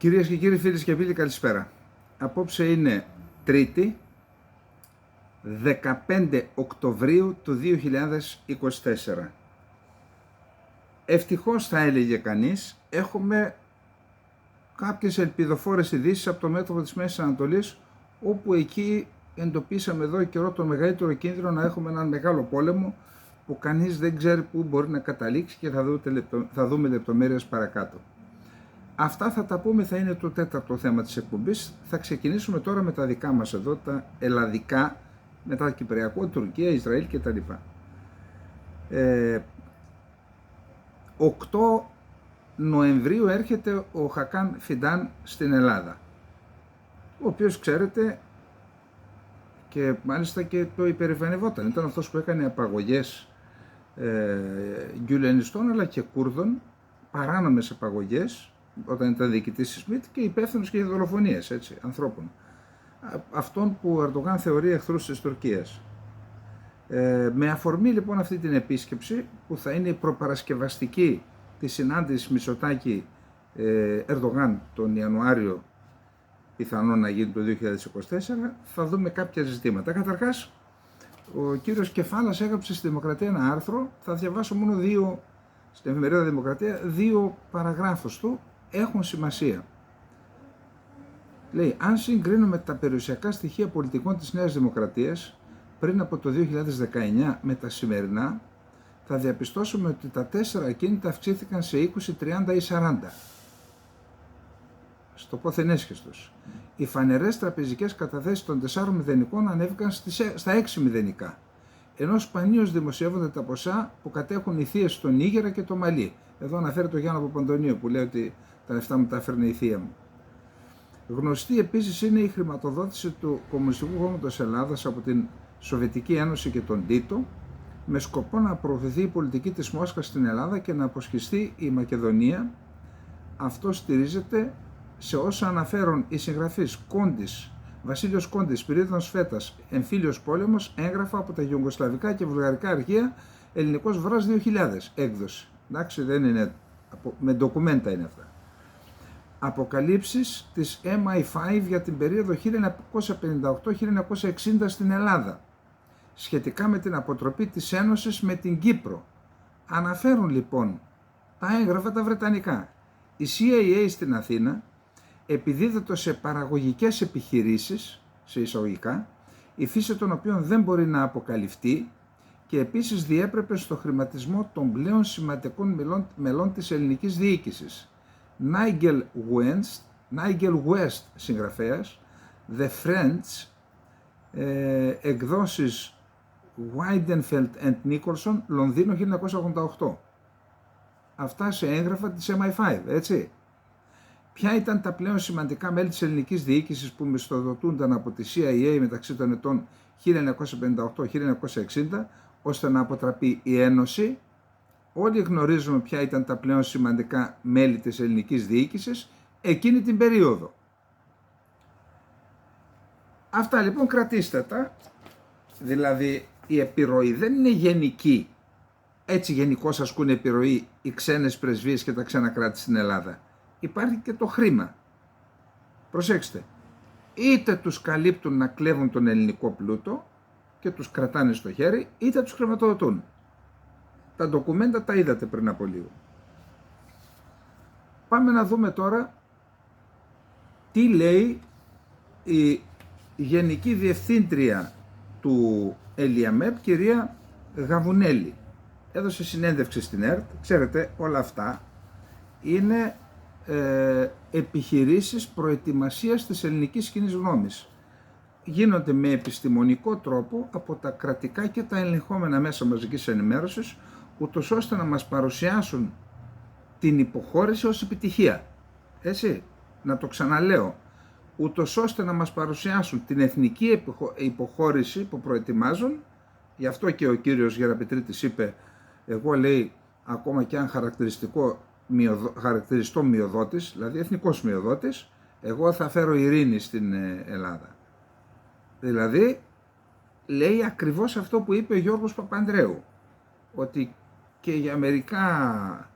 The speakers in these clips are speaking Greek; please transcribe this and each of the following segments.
Κυρίες και κύριοι, φίλες και φίλοι, καλησπέρα. Απόψε είναι Τρίτη, 15 Οκτωβρίου του 2024. Ευτυχώς, θα έλεγε κανείς, έχουμε κάποιες ελπιδοφόρες ειδήσεις από το μέτωπο της Μέσης Ανατολής, όπου εκεί εντοπίσαμε εδώ καιρό τον μεγαλύτερο κίνδυνο να έχουμε έναν μεγάλο πόλεμο που κανείς δεν ξέρει πού μπορεί να καταλήξει και θα δούμε λεπτομέρειες παρακάτω. Αυτά θα τα πούμε, θα είναι το τέταρτο θέμα της εκπομπής. Θα ξεκινήσουμε τώρα με τα δικά μας εδώ, τα ελλαδικά, μετά Κυπριακό, Τουρκία, Ισραήλ κτλ. 8 Νοεμβρίου έρχεται ο Χακάν Φιντάν στην Ελλάδα, ο οποίος, ξέρετε, και μάλιστα και το υπερηφανευόταν. Ήταν αυτός που έκανε απαγωγές γκουλενιστών αλλά και Κούρδων, παράνομες απαγωγές, όταν ήταν διοικητής της ΣΜΙΤ και υπεύθυνος και για δολοφονίες ανθρώπων. Αυτόν που ο Ερντογάν θεωρεί εχθρούς της Τουρκίας. Με αφορμή λοιπόν αυτή την επίσκεψη, που θα είναι η προπαρασκευαστική της συνάντησης Μητσοτάκη Ερντογάν τον Ιανουάριο, πιθανόν να γίνει το 2024, θα δούμε κάποια ζητήματα. Καταρχάς, ο κύριος Κεφάλας έγραψε στη Δημοκρατία ένα άρθρο, θα διαβάσω μόνο δύο, στην εφημερίδα Δημοκρατία, δύο παραγράφους του, έχουν σημασία. Λέει, αν συγκρίνουμε τα περιουσιακά στοιχεία πολιτικών της Νέας Δημοκρατίας πριν από το 2019 με τα σημερινά, θα διαπιστώσουμε ότι τα 4 ακίνητα αυξήθηκαν σε 20, 30 ή 40. Στο πόθεν έσχεστος. Οι φανερές τραπεζικές καταθέσεις των 4 μηδενικών ανέβηκαν στα 6 μηδενικά, ενώ σπανίως δημοσιεύονται τα ποσά που κατέχουν οι θείες στον Νίγηρα και το Μαλί. Εδώ αναφέρει το Γιάννο Παπαντονίου που λέει ότι τα λεφτά μου τα έφερνε η θεία μου. Γνωστή επίσης είναι η χρηματοδότηση του Κομμουνιστικού Κόμματος Ελλάδας από την Σοβιετική Ένωση και τον Τίτο, με σκοπό να προωθηθεί η πολιτική της Μόσχας στην Ελλάδα και να αποσχιστεί η Μακεδονία. Αυτό στηρίζεται σε όσα αναφέρουν οι συγγραφείς Κόντης, Βασίλειος Κόντης, Σπυρίδωνος Φέτας, Εμφύλιος Πόλεμος, έγγραφα από τα Ιουγκοσλαβικά και Βουλγαρικά αρχεία, Ελληνικός Βράς 2000, έκδοση. Εντάξει, δεν είναι, με ντοκουμέντα είναι αυτά. Αποκαλύψεις της MI5 για την περίοδο 1958-1960 στην Ελλάδα, σχετικά με την αποτροπή της Ένωσης με την Κύπρο. Αναφέρουν λοιπόν τα έγγραφα τα βρετανικά. Η CIA στην Αθήνα επιδίδεται σε παραγωγικές επιχειρήσεις, σε εισαγωγικά, η φύση των οποίων δεν μπορεί να αποκαλυφθεί, και επίσης διέπρεπε στο χρηματισμό των πλέον σημαντικών μελών της ελληνικής διοίκησης. Nigel West συγγραφέας, The Friends, εκδόσεις Weidenfeld and Nicholson, Λονδίνο 1988. Αυτά σε έγγραφα της MI5, έτσι. Ποια ήταν τα πλέον σημαντικά μέλη της ελληνικής διοίκησης που μισθοδοτούνταν από τη CIA μεταξύ των ετών 1958-1960, ώστε να αποτραπεί η Ένωση? Όλοι γνωρίζουμε ποια ήταν τα πλέον σημαντικά μέλη της ελληνικής διοίκησης εκείνη την περίοδο. Αυτά λοιπόν κρατήστε τα, δηλαδή η επιρροή δεν είναι γενική, έτσι γενικώς ασκούν επιρροή οι ξένες πρεσβείες και τα ξένα κράτη στην Ελλάδα. Υπάρχει και το χρήμα. Προσέξτε, είτε τους καλύπτουν να κλέβουν τον ελληνικό πλούτο και τους κρατάνε στο χέρι, είτε τους χρηματοδοτούν. Τα ντοκουμέντα τα είδατε πριν από λίγο. Πάμε να δούμε τώρα τι λέει η Γενική Διευθύντρια του ΕΛΙΑΜΕΠ, κυρία Γαβουνέλη. Έδωσε συνέντευξη στην ΕΡΤ. Ξέρετε, όλα αυτά είναι επιχειρήσεις προετοιμασίας της ελληνικής κοινής γνώμης. Γίνονται με επιστημονικό τρόπο από τα κρατικά και τα ελεγχόμενα μέσα μαζικής ενημέρωσης, ούτως ώστε να μας παρουσιάσουν την υποχώρηση ως επιτυχία. Έτσι, να το ξαναλέω, ούτως ώστε να μας παρουσιάσουν την εθνική υποχώρηση που προετοιμάζουν. Γι' αυτό και ο κύριος Γεραπετρίτης είπε, εγώ, λέει, ακόμα και αν χαρακτηριστώ μειοδότης, δηλαδή εθνικός μειοδότης, εγώ θα φέρω ειρήνη στην Ελλάδα. Δηλαδή, λέει ακριβώς αυτό που είπε ο Γιώργος Παπανδρέου, ότι και για μερικά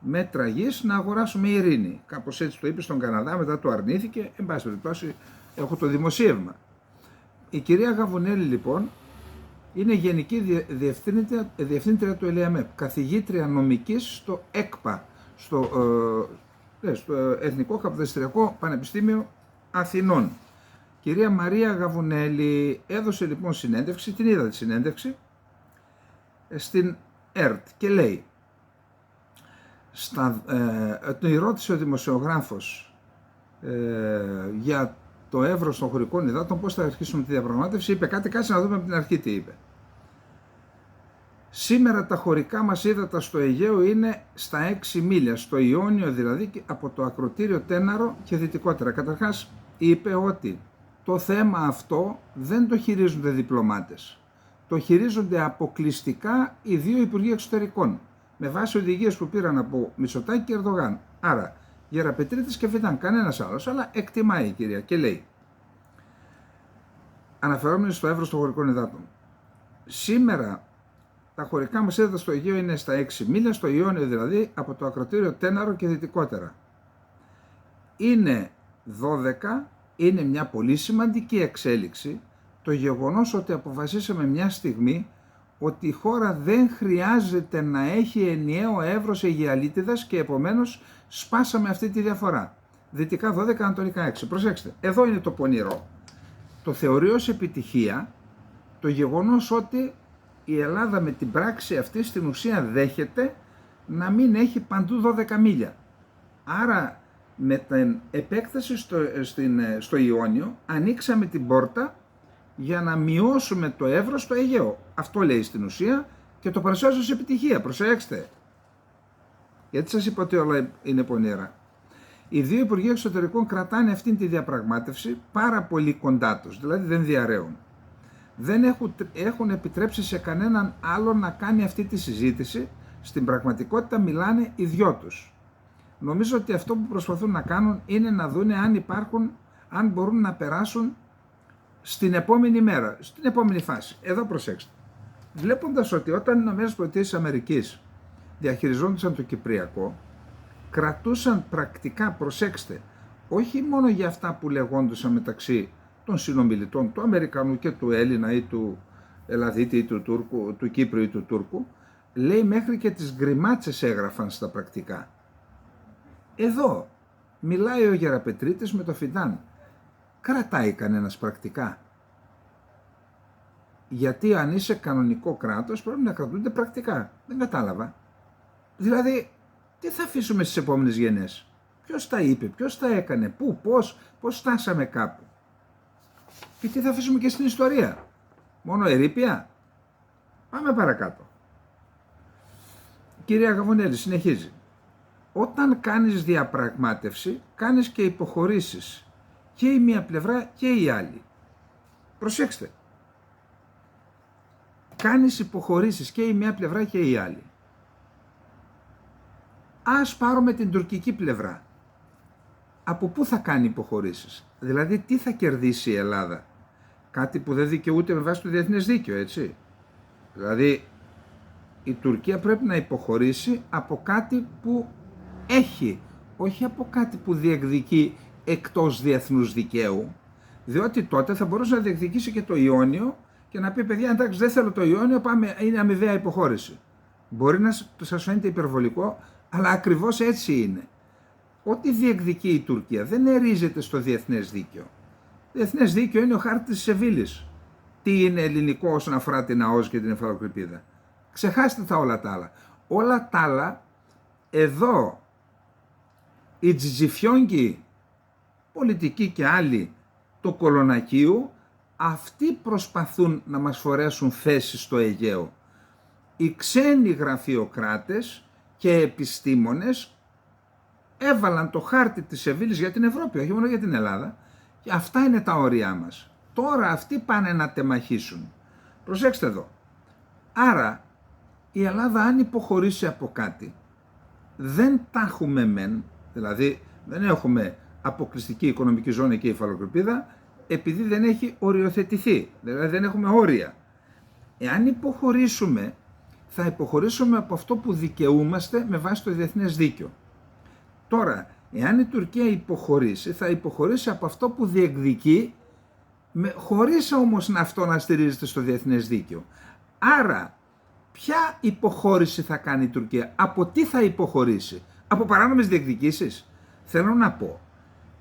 μέτρα γης να αγοράσουμε ειρήνη. Κάπως έτσι το είπε στον Καναδά, μετά το αρνήθηκε. Εν πάση περιπτώσει, έχω το δημοσίευμα. Η κυρία Γαβουνέλη λοιπόν είναι γενική διευθύντρια του ΕΛΕΑΜΕΠ, καθηγήτρια νομικής στο ΕΚΠΑ, στο Εθνικό Καποδιστριακό Πανεπιστήμιο Αθηνών. Κυρία Μαρία Γαβουνέλη έδωσε λοιπόν συνέντευξη, την είδα τη συνέντευξη, στην ΕΡΤ και λέει, τον ρώτησε ο δημοσιογράφος για το εύρος των χωρικών υδάτων, πώς θα αρχίσουμε τη διαπραγμάτευση, είπε κάτι, κάτσε να δούμε από την αρχή τι είπε. Σήμερα τα χωρικά μας ύδατα στο Αιγαίο είναι στα 6 μίλια, στο Ιόνιο δηλαδή, από το ακροτήριο Τέναρο και δυτικότερα. Καταρχάς είπε ότι το θέμα αυτό δεν το χειρίζονται διπλωμάτες. Το χειρίζονται αποκλειστικά οι δύο Υπουργοί Εξωτερικών, με βάση οδηγίες που πήραν από Μητσοτάκη και Ερντογάν. Άρα, Γεραπετρίτης και Φιτάν, κανένας άλλος, αλλά εκτιμάει η κυρία και λέει, αναφερόμενοι στο εύρος των χωρικών υδάτων, σήμερα τα χωρικά μας ύδατα στο Αιγαίο είναι στα 6 μίλια, στο Ιόνιο δηλαδή, από το ακροτήριο Τέναρο και δυτικότερα. Είναι 12, είναι μια πολύ σημαντική εξέλιξη το γεγονός ότι αποφασίσαμε μια στιγμή ότι η χώρα δεν χρειάζεται να έχει ενιαίο εύρος αιγιαλίτιδας και επομένως σπάσαμε αυτή τη διαφορά. Δυτικά 12, ανατολικά 6. Προσέξτε, εδώ είναι το πονηρό. Το θεωρεί ως επιτυχία το γεγονός ότι η Ελλάδα με την πράξη αυτή στην ουσία δέχεται να μην έχει παντού 12 μίλια. Άρα με την επέκταση στο Ιόνιο ανοίξαμε την πόρτα για να μειώσουμε το εύρος στο Αιγαίο. Αυτό λέει στην ουσία και το παρουσιάζω ως επιτυχία. Προσέξτε. Γιατί σας είπα ότι όλα είναι πονηρά. Οι δύο Υπουργοί Εξωτερικών κρατάνε αυτήν τη διαπραγμάτευση πάρα πολύ κοντά τους, δηλαδή δεν διαρρέουν. Δεν έχουν επιτρέψει σε κανέναν άλλο να κάνει αυτή τη συζήτηση. Στην πραγματικότητα μιλάνε οι δυο τους. Νομίζω ότι αυτό που προσπαθούν να κάνουν είναι να δούνε αν μπορούν να περάσουν στην επόμενη μέρα, στην επόμενη φάση. Εδώ προσέξτε. Βλέποντας ότι όταν οι ΗΠΑ διαχειριζόντουσαν το Κυπριακό, κρατούσαν πρακτικά, προσέξτε, όχι μόνο για αυτά που λεγόντουσαν μεταξύ των συνομιλητών, του Αμερικανού και του Έλληνα ή του Ελλαδίτη ή του Τούρκου, του Κύπρου ή του Τούρκου, λέει μέχρι και τις γκριμάτσες έγραφαν στα πρακτικά. Εδώ μιλάει ο Γεραπετρίτης με το Φιντάν. Κρατάει κανένας πρακτικά? Γιατί αν είσαι κανονικό κράτος πρέπει να κρατούνται πρακτικά. Δεν κατάλαβα. Δηλαδή, τι θα αφήσουμε στις επόμενες γενιές? Ποιος τα είπε, ποιος τα έκανε, πού, πώς φτάσαμε κάπου? Και τι θα αφήσουμε και στην ιστορία? Μόνο ερείπια? Πάμε παρακάτω. Κυρία Γαβουνέλη συνεχίζει. Όταν κάνεις διαπραγμάτευση, κάνεις και υποχωρήσεις. Και η μία πλευρά και η άλλη. Προσέξτε. Κάνεις υποχωρήσεις και η μία πλευρά και η άλλη. Ας πάρουμε την τουρκική πλευρά. Από πού θα κάνει υποχωρήσεις? Δηλαδή τι θα κερδίσει η Ελλάδα? Κάτι που δεν δικαιούται με βάση το διεθνές δίκαιο, έτσι. Δηλαδή η Τουρκία πρέπει να υποχωρήσει από κάτι που έχει, όχι από κάτι που διεκδικεί εκτός διεθνούς δικαίου, διότι τότε θα μπορούσε να διεκδικήσει και το Ιόνιο και να πει, παιδιά, εντάξει, δεν θέλω το Ιόνιο, πάμε, είναι αμοιβαία υποχώρηση. Μπορεί να σας φαίνεται υπερβολικό, αλλά ακριβώς έτσι είναι. Ό,τι διεκδικεί η Τουρκία δεν ερίζεται στο διεθνές δίκαιο. Διεθνές δίκαιο είναι ο χάρτης της Σεβίλης. Τι είναι ελληνικό όσον αφορά την ΑΟΣ και την Εφαλοκρηπίδα? Ξεχάστε τα όλα τα άλλα. Όλα τα άλλα, εδώ, οι τζιτζιφιόγκοι, πολιτικοί και άλλοι, το κολονακίου, αυτοί προσπαθούν να μας φορέσουν θέσεις στο Αιγαίο. Οι ξένοι γραφειοκράτες και επιστήμονες έβαλαν το χάρτη της Σεβίλης για την Ευρώπη, όχι μόνο για την Ελλάδα, και αυτά είναι τα όρια μας. Τώρα αυτοί πάνε να τεμαχίσουν. Προσέξτε εδώ. Άρα η Ελλάδα αν υποχωρήσει από κάτι, δεν τα έχουμε μεν, δηλαδή δεν έχουμε αποκλειστική οικονομική ζώνη και υφαλοκρηπίδα, επειδή δεν έχει οριοθετηθεί, δηλαδή δεν έχουμε όρια. Εάν υποχωρήσουμε, θα υποχωρήσουμε από αυτό που δικαιούμαστε με βάση το διεθνές δίκαιο. Τώρα, εάν η Τουρκία υποχωρήσει, θα υποχωρήσει από αυτό που διεκδικεί, χωρίς όμως αυτό να στηρίζεται στο διεθνές δίκαιο. Άρα, ποια υποχώρηση θα κάνει η Τουρκία, από τι θα υποχωρήσει, από παράνομες διεκδικήσεις? Θέλω να πω,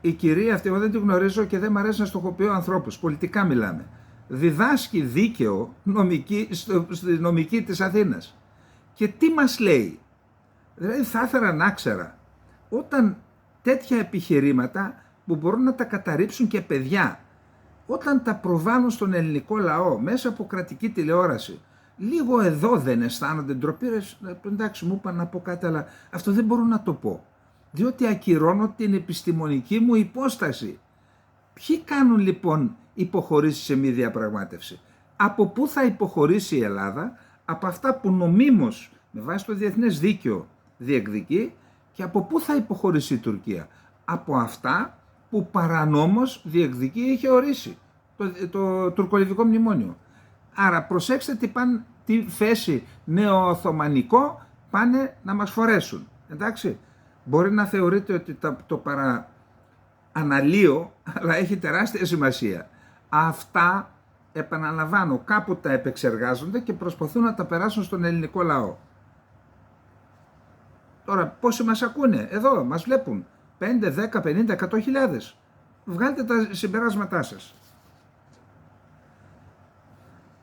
η κυρία αυτή, εγώ δεν τη γνωρίζω και δεν μου αρέσει να στοχοποιώ ανθρώπους, πολιτικά μιλάμε, διδάσκει δίκαιο στη νομική της Αθήνας. Και τι μας λέει? Δηλαδή θα ήθελα να ξέρα, όταν τέτοια επιχειρήματα που μπορούν να τα καταρρίψουν και παιδιά, όταν τα προβάλλουν στον ελληνικό λαό μέσα από κρατική τηλεόραση, λίγο εδώ δεν αισθάνονται ντροπή? Εντάξει, μου είπαν να πω κάτι, αλλά αυτό δεν μπορώ να το πω, διότι ακυρώνω την επιστημονική μου υπόσταση. Ποιοι κάνουν λοιπόν υποχωρήσει σε μη διαπραγμάτευση? Από πού θα υποχωρήσει η Ελλάδα? Από αυτά που νομίμως με βάση το διεθνές δίκαιο διεκδικεί. Και από πού θα υποχωρήσει η Τουρκία? Από αυτά που παρανόμως διεκδικεί, είχε ορίσει το τουρκολιβικό μνημόνιο. Άρα προσέξτε τι θέση νεοοθωμανικό πάνε να μας φορέσουν. Εντάξει, μπορεί να θεωρείτε ότι το παρααναλύω, αλλά έχει τεράστια σημασία. Αυτά, επαναλαμβάνω, κάπου τα επεξεργάζονται και προσπαθούν να τα περάσουν στον ελληνικό λαό. Τώρα πόσοι μας ακούνε? Εδώ μας βλέπουν 5, 10, 50, 100 χιλιάδες. Βγάλτε τα συμπεράσματά σας.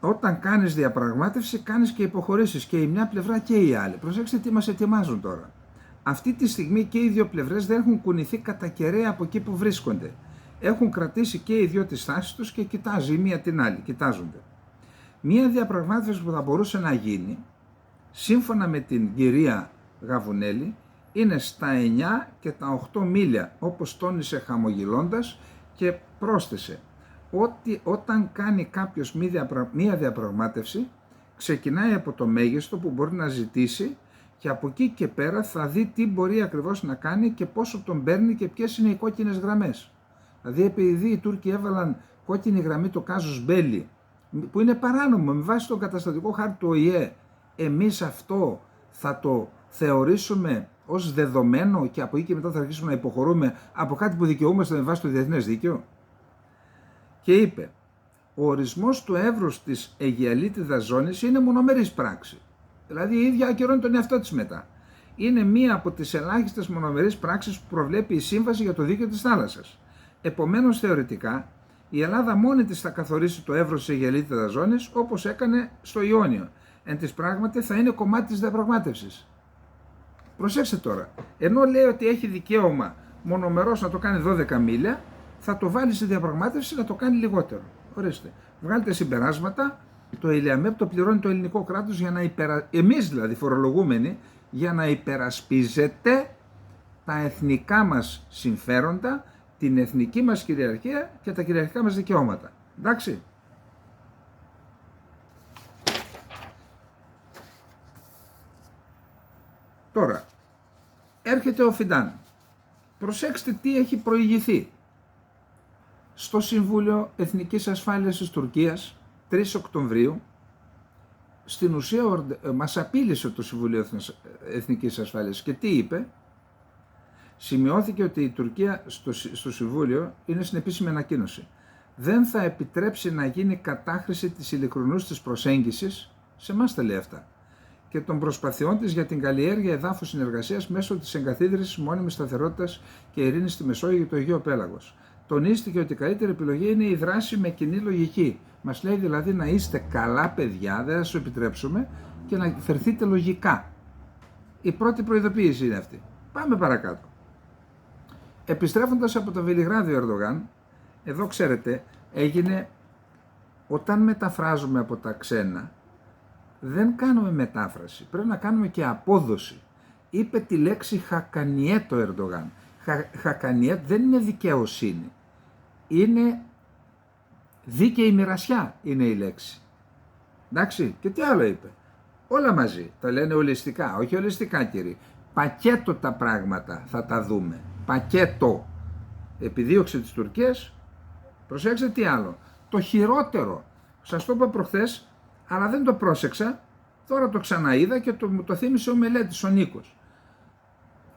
Όταν κάνεις διαπραγμάτευση, κάνεις και υποχωρήσεις, και η μια πλευρά και η άλλη. Προσέξτε τι μας ετοιμάζουν τώρα. Αυτή τη στιγμή και οι δύο πλευρές δεν έχουν κουνηθεί κατά κεραία από εκεί που βρίσκονται. Έχουν κρατήσει και οι δύο τις στάσεις τους και κοιτάζει η μία την άλλη, κοιτάζονται. Μία διαπραγμάτευση που θα μπορούσε να γίνει, σύμφωνα με την κυρία Γαβουνέλη, είναι στα 9 και τα 8 μίλια, όπως τόνισε χαμογελώντας, και πρόσθεσε ότι όταν κάνει κάποιος μία διαπραγμάτευση, ξεκινάει από το μέγιστο που μπορεί να ζητήσει και από εκεί και πέρα θα δει τι μπορεί ακριβώς να κάνει και πόσο τον παίρνει και ποιες είναι οι κόκκινες γραμμές. Δηλαδή, επειδή οι Τούρκοι έβαλαν κόκκινη γραμμή το κάζους μπέλι, που είναι παράνομο με βάση τον καταστατικό χάρτη του ΟΗΕ, εμείς αυτό θα το θεωρήσουμε ως δεδομένο και από εκεί και μετά θα αρχίσουμε να υποχωρούμε από κάτι που δικαιούμαστε με βάση το διεθνές δίκαιο? Και είπε, ο ορισμός του εύρους της αιγιαλίτιδας ζώνης είναι μονομερής πράξη. Δηλαδή η ίδια ακυρώνει τον εαυτό της μετά. Είναι μία από τις ελάχιστες μονομερείς πράξεις που προβλέπει η Σύμβαση για το Δίκαιο της Θάλασσας. Επομένως, θεωρητικά, η Ελλάδα μόνη της θα καθορίσει το εύρος της αιγιαλίτιδας ζώνης, όπως έκανε στο Ιόνιο. Εν της πράγματι θα είναι κομμάτι της διαπραγμάτευσης. Προσέξτε τώρα, ενώ λέει ότι έχει δικαίωμα μονομερός να το κάνει 12 μίλια, θα το βάλει στη διαπραγμάτευση να το κάνει λιγότερο. Ορίστε, βγάλτε συμπεράσματα. Το ΕΛΙΑΜΕΠ το πληρώνει το ελληνικό κράτος για να εμείς δηλαδή φορολογούμενοι, για να υπερασπίζεται τα εθνικά μας συμφέροντα, την εθνική μας κυριαρχία και τα κυριαρχικά μας δικαιώματα. Εντάξει. Τώρα, έρχεται ο Φιντάν. Προσέξτε τι έχει προηγηθεί. Στο Συμβούλιο Εθνικής Ασφάλειας της Τουρκίας, 3 Οκτωβρίου, στην ουσία μας απείλησε το Συμβούλιο Εθνικής Ασφάλειας. Και τι είπε? Σημειώθηκε ότι η Τουρκία στο Συμβούλιο, είναι στην επίσημη ανακοίνωση, δεν θα επιτρέψει να γίνει κατάχρηση της ειλικρινούς της προσέγγισης, σε εμάς τα λέει αυτά, και των προσπαθειών της για την καλλιέργεια εδάφους συνεργασίας μέσω της εγκαθίδρυσης μόνιμης σταθερότητας και ειρήνης στη Μεσόγειο και το Αιγαίο Πέλαγος. Τονίστηκε ότι η καλύτερη επιλογή είναι η δράση με κοινή λογική. Μας λέει δηλαδή να είστε καλά παιδιά, δεν θα σας επιτρέψουμε, και να φερθείτε λογικά. Η πρώτη προειδοποίηση είναι αυτή. Πάμε παρακάτω. Επιστρέφοντας από το Βελιγράδι ο Ερντογάν, εδώ ξέρετε έγινε, όταν μεταφράζουμε από τα ξένα, δεν κάνουμε μετάφραση, πρέπει να κάνουμε και απόδοση. Είπε τη λέξη χακανιέτ ο Ερντογάν. Χακανιέτ δεν είναι δικαιοσύνη, είναι δίκαιη μοιρασιά είναι η λέξη. Εντάξει, και τι άλλο είπε? Όλα μαζί, τα λένε ολιστικά, όχι ολιστικά κύριε. Πακέτο τα πράγματα θα τα δούμε, πακέτο. Επιδίωξη της Τουρκίας, προσέξτε τι άλλο. Το χειρότερο, σας το είπα προχθές, αλλά δεν το πρόσεξα, Τώρα το ξαναείδα και μου το θύμισε ο μελέτης, ο Νίκος.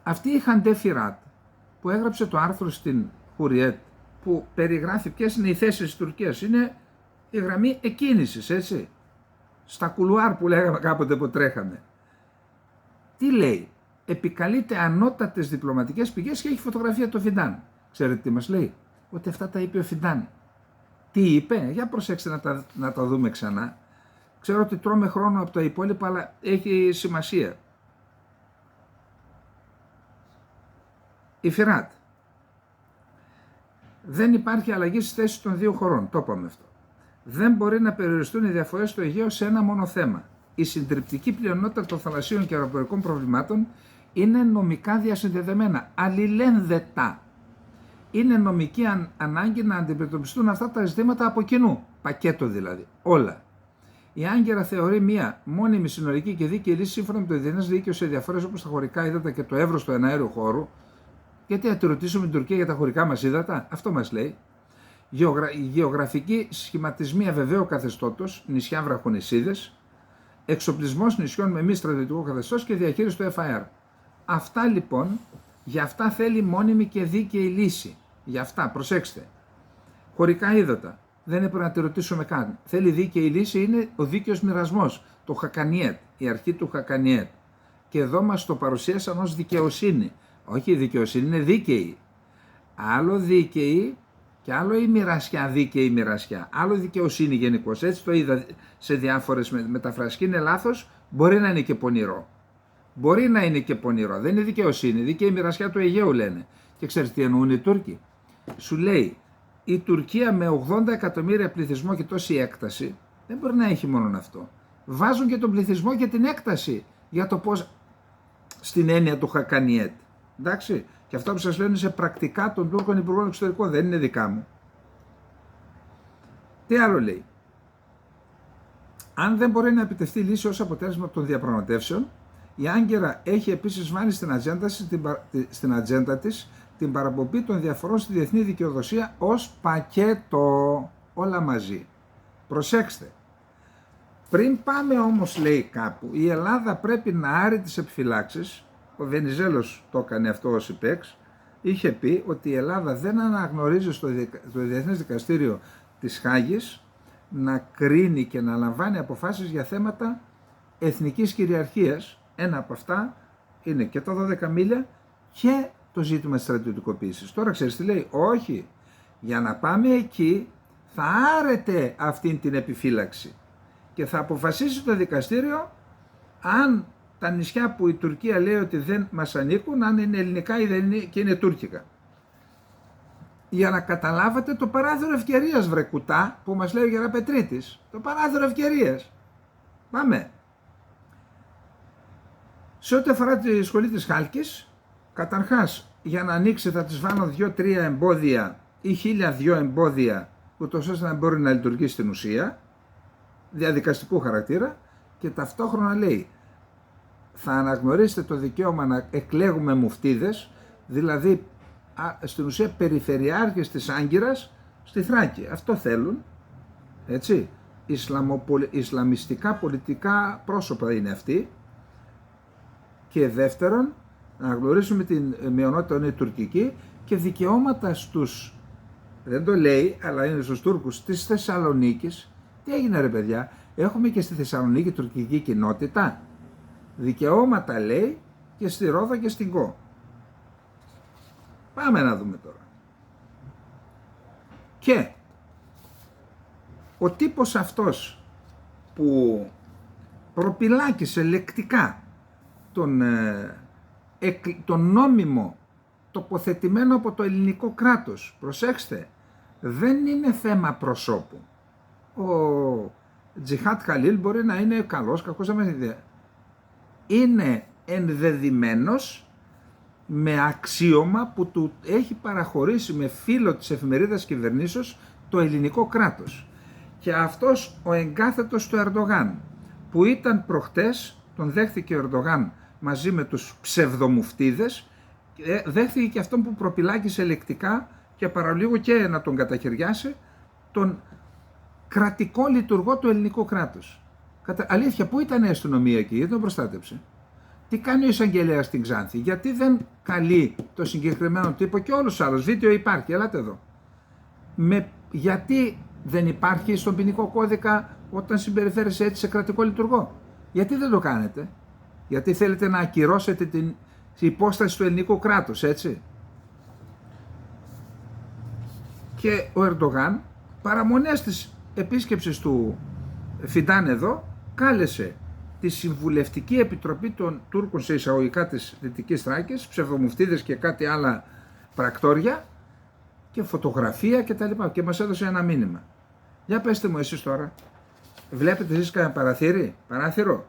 Αυτή η Χαντέ Φιράτ που έγραψε το άρθρο στην Χουριέτ, που περιγράφει ποιες είναι οι θέσεις της Τουρκίας, είναι η γραμμή εκκίνησης, έτσι. Στα κουλουάρ που λέγαμε κάποτε που τρέχαμε. Τι λέει? Επικαλείται ανώτατες διπλωματικές πηγές και έχει φωτογραφία το Φιντάν. Ξέρετε τι μας λέει? Ότι αυτά τα είπε ο Φιντάν. Τι είπε? Για προσέξτε να τα δούμε ξανά. Ξέρω ότι τρώμε χρόνο από τα υπόλοιπα, αλλά έχει σημασία. Η Φιράτ. Δεν υπάρχει αλλαγή στις θέσεις των δύο χωρών. Το είπαμε αυτό. Δεν μπορεί να περιοριστούν οι διαφορές στο Αιγαίο σε ένα μόνο θέμα. Η συντριπτική πλειονότητα των θαλασσίων και αεροπορικών προβλημάτων είναι νομικά διασυνδεδεμένα, αλληλένδετα. Είναι νομική ανάγκη να αντιμετωπιστούν αυτά τα ζητήματα από κοινού. Πακέτο δηλαδή. Όλα. Η Άγκυρα θεωρεί μία μόνιμη συνολική και δίκαιη λύση σύμφωνα με το διεθνές δίκαιο σε διαφορές όπως τα χωρικά ύδατα και το εύρος του εναέριου χώρου. Γιατί να τη ρωτήσουμε την Τουρκία για τα χωρικά μας ύδατα? Αυτό μας λέει. Γεωγραφική σχηματισμοί αβεβαίου καθεστώτος, νησιά βραχονησίδες, εξοπλισμός νησιών με μη στρατιωτικό καθεστώς και διαχείριση του FIR. Αυτά λοιπόν, για αυτά θέλει μόνιμη και δίκαιη λύση. Για αυτά, προσέξτε. Χωρικά ύδατα, δεν έπρεπε να τη ρωτήσουμε καν. Θέλει δίκαιη λύση, είναι ο δίκαιος μοιρασμός, το Χακανιέτ, η αρχή του Χακανιέτ. Και εδώ μας το παρουσίασαν ως δικαιοσύνη. Όχι, η δικαιοσύνη είναι δίκαιη. Άλλο δίκαιη και άλλο η μοιρασιά, δίκαιη μοιρασιά. Άλλο δικαιοσύνη γενικώς. Έτσι το είδα σε διάφορες μεταφράσεις. Και είναι λάθος, μπορεί να είναι και πονηρό. Μπορεί να είναι και πονηρό. Δεν είναι δικαιοσύνη. Δίκαιη μοιρασιά του Αιγαίου λένε. Και ξέρεις τι εννοούν οι Τούρκοι? Σου λέει, η Τουρκία με 80 εκατομμύρια πληθυσμό και τόση έκταση, δεν μπορεί να έχει μόνο αυτό. Βάζουν και τον πληθυσμό και την έκταση για το πώς, στην έννοια του Χακανιέτ. Εντάξει, και αυτό που σας λένε σε πρακτικά των Τούρκων Υπουργών Εξωτερικών, δεν είναι δικά μου. Τι άλλο λέει? Αν δεν μπορεί να επιτευχθεί λύση ως αποτέλεσμα των διαπραγματεύσεων, η Άγκυρα έχει επίσης βάλει στην ατζέντα της την παραπομπή των διαφορών στη διεθνή δικαιοδοσία ως πακέτο, όλα μαζί. Προσέξτε. Πριν πάμε όμως, λέει κάπου, η Ελλάδα πρέπει να άρει τις επιφυλάξεις. Ο Βενιζέλος το έκανε αυτό ως υπέξ. Είχε πει ότι η Ελλάδα δεν αναγνωρίζει στο Διεθνές Δικαστήριο της Χάγης να κρίνει και να λαμβάνει αποφάσεις για θέματα εθνικής κυριαρχίας. Ένα από αυτά είναι και τα 12 μίλια και το ζήτημα της στρατιωτικοποίησης. Τώρα ξέρεις τι λέει? Όχι. Για να πάμε εκεί θα άρετε αυτήν την επιφύλαξη και θα αποφασίσει το δικαστήριο αν τα νησιά που η Τουρκία λέει ότι δεν μας ανήκουν, αν είναι ελληνικά ή δεν είναι και είναι τουρκικά. Για να καταλάβετε το παράθυρο ευκαιρίας, βρε κουτά, που μας λέει ο Γεραπετρίτης. Το παράθυρο ευκαιρίας. Πάμε. Σε ό,τι αφορά τη σχολή της Χάλκης, καταρχάς για να ανοίξει θα της βάλω 2-3 εμπόδια ή 1002 εμπόδια, ούτως ώστε να μπορεί να λειτουργήσει στην ουσία, διαδικαστικού χαρακτήρα, και ταυτόχρονα λέει θα αναγνωρίσετε το δικαίωμα να εκλέγουμε μουφτίδες, δηλαδή στην ουσία περιφερειάρχες της Άγκυρας στη Θράκη. Αυτό θέλουν, έτσι, ισλαμιστικά πολιτικά πρόσωπα είναι αυτοί. Και δεύτερον, να αναγνωρίσουμε την μειονότητα είναι τουρκική και δικαιώματα στους, δεν το λέει, αλλά είναι στους Τούρκους της Θεσσαλονίκης. Τι έγινε ρε παιδιά, έχουμε και στη Θεσσαλονίκη τουρκική κοινότητα. Δικαιώματα λέει και στη Ρόδα και στην Κο. Πάμε να δούμε τώρα. Και ο τύπος αυτός που προπυλάκησε λεκτικά τον νόμιμο τοποθετημένο από το ελληνικό κράτος, προσέξτε, δεν είναι θέμα προσώπου. Ο Τζιχάτ Χαλίλ μπορεί να είναι καλός, κακός, είναι ενδεδειμένος με αξίωμα που του έχει παραχωρήσει με φύλλο της εφημερίδας κυβερνήσεως το ελληνικό κράτος. Και αυτός ο εγκάθετος του Ερντογάν, που ήταν προχτές, τον δέχθηκε ο Ερντογάν μαζί με τους ψευδομουφτίδες, δέχθηκε και αυτόν που προπυλάκησε λεκτικά και παραλίγο και να τον καταχαιριάσει, τον κρατικό λειτουργό του ελληνικού κράτους. Αλήθεια, πού ήταν η αστυνομία εκεί, γιατί τον προστάτεψε? Τι κάνει ο εισαγγελέας στην Ξάνθη, γιατί δεν καλεί το συγκεκριμένο τύπο και όλους τους άλλους? Βίντεο υπάρχει, ελάτε εδώ. Γιατί δεν υπάρχει στον ποινικό κώδικα όταν συμπεριφέρεσαι έτσι σε κρατικό λειτουργό? Γιατί δεν το κάνετε? Γιατί θέλετε να ακυρώσετε την υπόσταση του ελληνικού κράτους, έτσι? Και ο Ερντογάν, παραμονές της επίσκεψης του Φιντάν εδώ, κάλεσε τη Συμβουλευτική Επιτροπή των Τούρκων σε εισαγωγικά της Δυτικής Θράκης, ψευδομουφτίδες και κάτι άλλα πρακτόρια και φωτογραφία και τα λοιπά, και μας έδωσε ένα μήνυμα. Για πέστε μου εσείς τώρα, βλέπετε εσείς κανένα παράθυρο?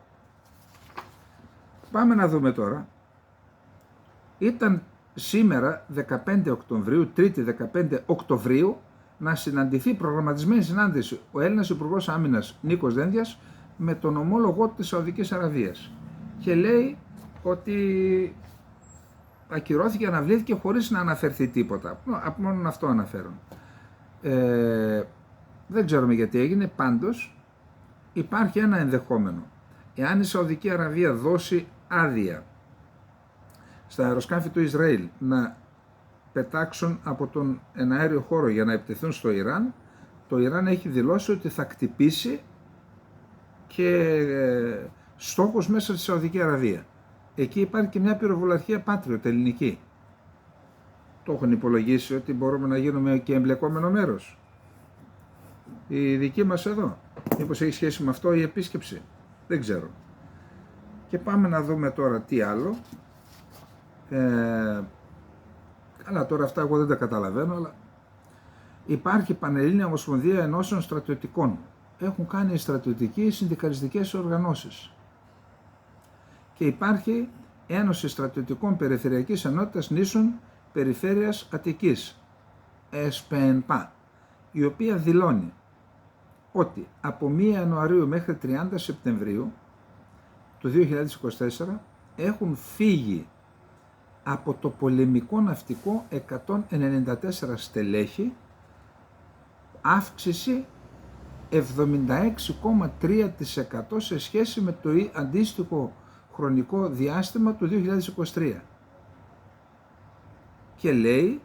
Πάμε να δούμε τώρα. Ήταν σήμερα 15 Οκτωβρίου, Τρίτη 15 Οκτωβρίου, να συναντηθεί προγραμματισμένη συνάντηση ο Έλληνας Υπουργός Άμυνας Νίκος Δένδιας με τον ομόλογό της Σαουδικής Αραβίας. Και λέει ότι ακυρώθηκε, αναβλήθηκε χωρίς να αναφερθεί τίποτα. Μόνο αυτό αναφέρουν. Δεν ξέρουμε γιατί έγινε, πάντως υπάρχει ένα ενδεχόμενο. Εάν η Σαουδική Αραβία δώσει άδεια στα αεροσκάφη του Ισραήλ να πετάξουν από τον εναέριο χώρο για να επιτεθούν στο Ιράν, το Ιράν έχει δηλώσει ότι θα κτυπήσει και στόχος μέσα στη Σαουδική Αραβία. Εκεί υπάρχει και μια πυροβολαρχία Patriot ελληνική. Το έχουν υπολογίσει ότι μπορούμε να γίνουμε και εμπλεκόμενο μέρος. Η δική μας εδώ. Μήπως έχει σχέση με αυτό η επίσκεψη? Δεν ξέρω. Και πάμε να δούμε τώρα τι άλλο. Καλά, τώρα αυτά εγώ δεν τα καταλαβαίνω, αλλά υπάρχει Πανελλήνια Ομοσπονδία Ενώσεων Στρατιωτικών. Έχουν κάνει στρατιωτικοί συνδικαλιστικές οργανώσεις. Και υπάρχει Ένωση Στρατιωτικών Περιφερειακής Ενότητας Νήσων Περιφέρειας Αττικής, ΕΣΠΕΝΠΑ, η οποία δηλώνει ότι από 1 Ιανουαρίου μέχρι 30 Σεπτεμβρίου του 2024 έχουν φύγει από το πολεμικό ναυτικό 194 στελέχη, αύξηση 76,3% σε σχέση με το αντίστοιχο χρονικό διάστημα του 2023. Και λέει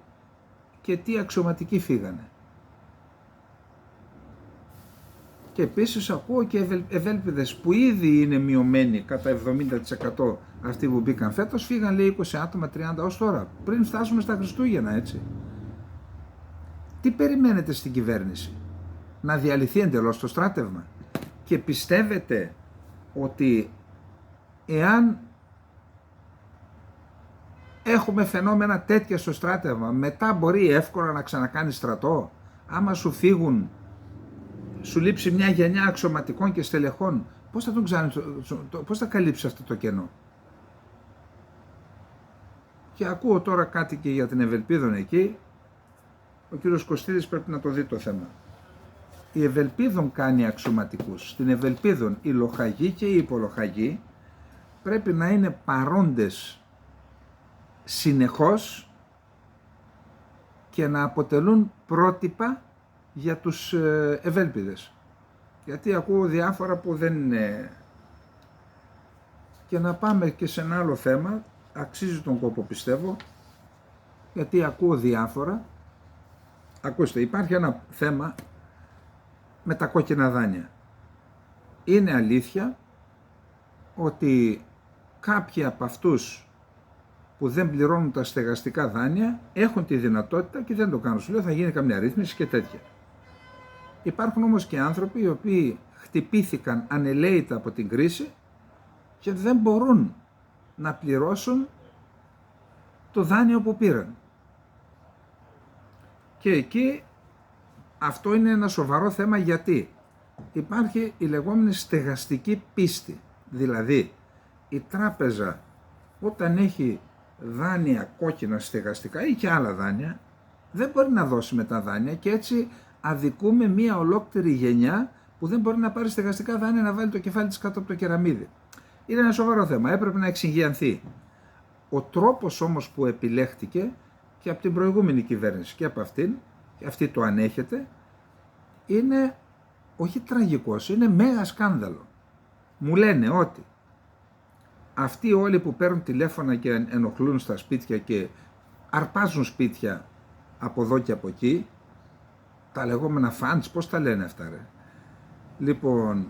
και τι αξιωματικοί φύγανε. Και επίσης ακούω και ευέλπιδες που ήδη είναι μειωμένοι κατά 70% αυτοί που μπήκαν φέτος, φύγαν λέει 20 άτομα, 30 ως τώρα, πριν φτάσουμε στα Χριστούγεννα, έτσι. Τι περιμένετε στην κυβέρνηση? Να διαλυθεί εντελώς το στράτευμα? Και πιστεύετε ότι εάν έχουμε φαινόμενα τέτοια στο στράτευμα, μετά μπορεί εύκολα να ξανακάνει στρατό? Άμα σου φύγουν, σου λείψει μια γενιά αξιωματικών και στελεχών, πώς θα καλύψει αυτό το κενό? Και ακούω τώρα κάτι και για την Ευελπίδων εκεί. Ο κύριος Κωστίδης πρέπει να το δει το θέμα. Η Ευελπίδων κάνει αξιωματικούς. Στην Ευελπίδων οι λοχαγοί και οι υπολοχαγοί πρέπει να είναι παρόντες συνεχώς και να αποτελούν πρότυπα για τους Ευέλπιδες. Γιατί ακούω διάφορα που δεν είναι. Και να πάμε και σε ένα άλλο θέμα, αξίζει τον κόπο πιστεύω, γιατί ακούω διάφορα. Ακούστε, υπάρχει ένα θέμα με τα κόκκινα δάνεια. Είναι αλήθεια ότι κάποιοι από αυτούς που δεν πληρώνουν τα στεγαστικά δάνεια έχουν τη δυνατότητα και δεν το κάνουν. Σου λέω θα γίνει καμιά ρύθμιση και τέτοια. Υπάρχουν όμως και άνθρωποι οι οποίοι χτυπήθηκαν ανελαίητα από την κρίση και δεν μπορούν να πληρώσουν το δάνειο που πήραν. Και εκεί αυτό είναι ένα σοβαρό θέμα, γιατί υπάρχει η λεγόμενη στεγαστική πίστη. Δηλαδή η τράπεζα όταν έχει δάνεια κόκκινα στεγαστικά ή και άλλα δάνεια δεν μπορεί να δώσει με τα δάνεια και έτσι αδικούμε μία ολόκληρη γενιά που δεν μπορεί να πάρει στεγαστικά δάνεια να βάλει το κεφάλι της κάτω από το κεραμίδι. Είναι ένα σοβαρό θέμα, έπρεπε να εξυγιανθεί. Ο τρόπος όμως που επιλέχτηκε και από την προηγούμενη κυβέρνηση και από αυτήν, και αυτή το ανέχεται, είναι όχι τραγικός, είναι μέγα σκάνδαλο. μου λένε ότι αυτοί όλοι που παίρνουν τηλέφωνα και ενοχλούν στα σπίτια και αρπάζουν σπίτια από εδώ και από εκεί, τα λεγόμενα fans, πώς τα λένε αυτά ρε, λοιπόν,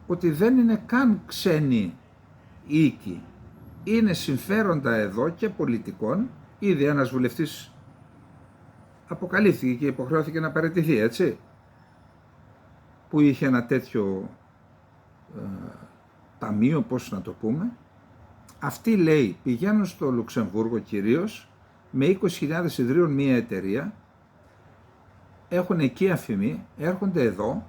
ότι δεν είναι καν ξένοι οίκοι, είναι συμφέροντα εδώ και πολιτικών. Ήδη ένας βουλευτής αποκαλύφθηκε και υποχρεώθηκε να παραιτηθεί, έτσι, που είχε ένα τέτοιο ταμείο, πώς να το πούμε. Αυτοί, λέει, πηγαίνουν στο Λουξεμβούργο κυρίως, με 20.000 ιδρύουν μία εταιρεία, έχουν εκεί αφημί, έρχονται εδώ,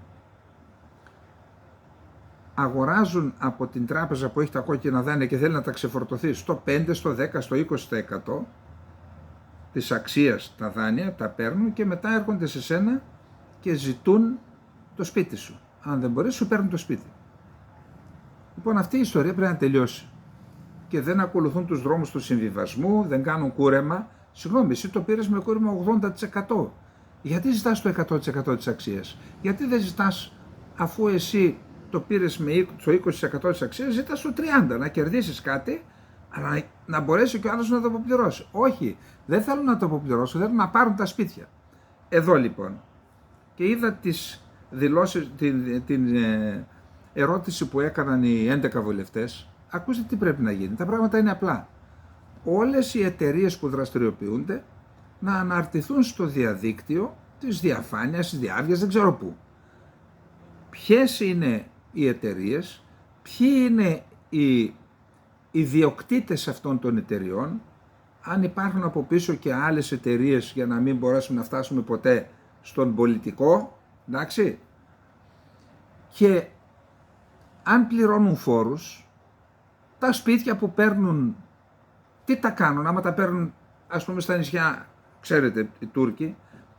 αγοράζουν από την τράπεζα που έχει τα κόκκινα δάνεια και θέλει να τα ξεφορτωθεί στο 5, στο 10, στο 20% της αξίας τα δάνεια, τα παίρνουν και μετά έρχονται σε σένα και ζητούν το σπίτι σου. Αν δεν μπορείς, σου παίρνουν το σπίτι. Λοιπόν, αυτή η ιστορία πρέπει να τελειώσει. Και δεν ακολουθούν τους δρόμους του συμβιβασμού, δεν κάνουν κούρεμα. Συγγνώμη, εσύ το πήρες με κούρεμα 80%. Γιατί ζητάς το 100% της αξίας? Γιατί δεν ζητάς, αφού εσύ το πήρες με το 20% της αξίας, ζητάς το 30%, να κερδίσεις κάτι, αλλά να μπορέσει και ο άλλος να το αποπληρώσει. Όχι, δεν θέλουν να το αποπληρώσουν, θέλουν να πάρουν τα σπίτια. Εδώ λοιπόν, και είδα τις δηλώσεις, την ερώτηση που έκαναν οι 11 βουλευτές. Ακούστε τι πρέπει να γίνει. Τα πράγματα είναι απλά. Όλες οι εταιρείες που δραστηριοποιούνται να αναρτηθούν στο διαδίκτυο της διαφάνειας, της διάβγειας, δεν ξέρω πού. Ποιες είναι οι εταιρείες, ποιοι είναι οι ιδιοκτήτες αυτών των εταιρεών, αν υπάρχουν από πίσω και άλλες εταιρείες για να μην μπορέσουμε να φτάσουμε ποτέ στον πολιτικό, εντάξει, και αν πληρώνουν φόρους, τα σπίτια που παίρνουν, τι τα κάνουν, άμα τα παίρνουν ας πούμε στα νησιά, ξέρετε οι Τούρκοι,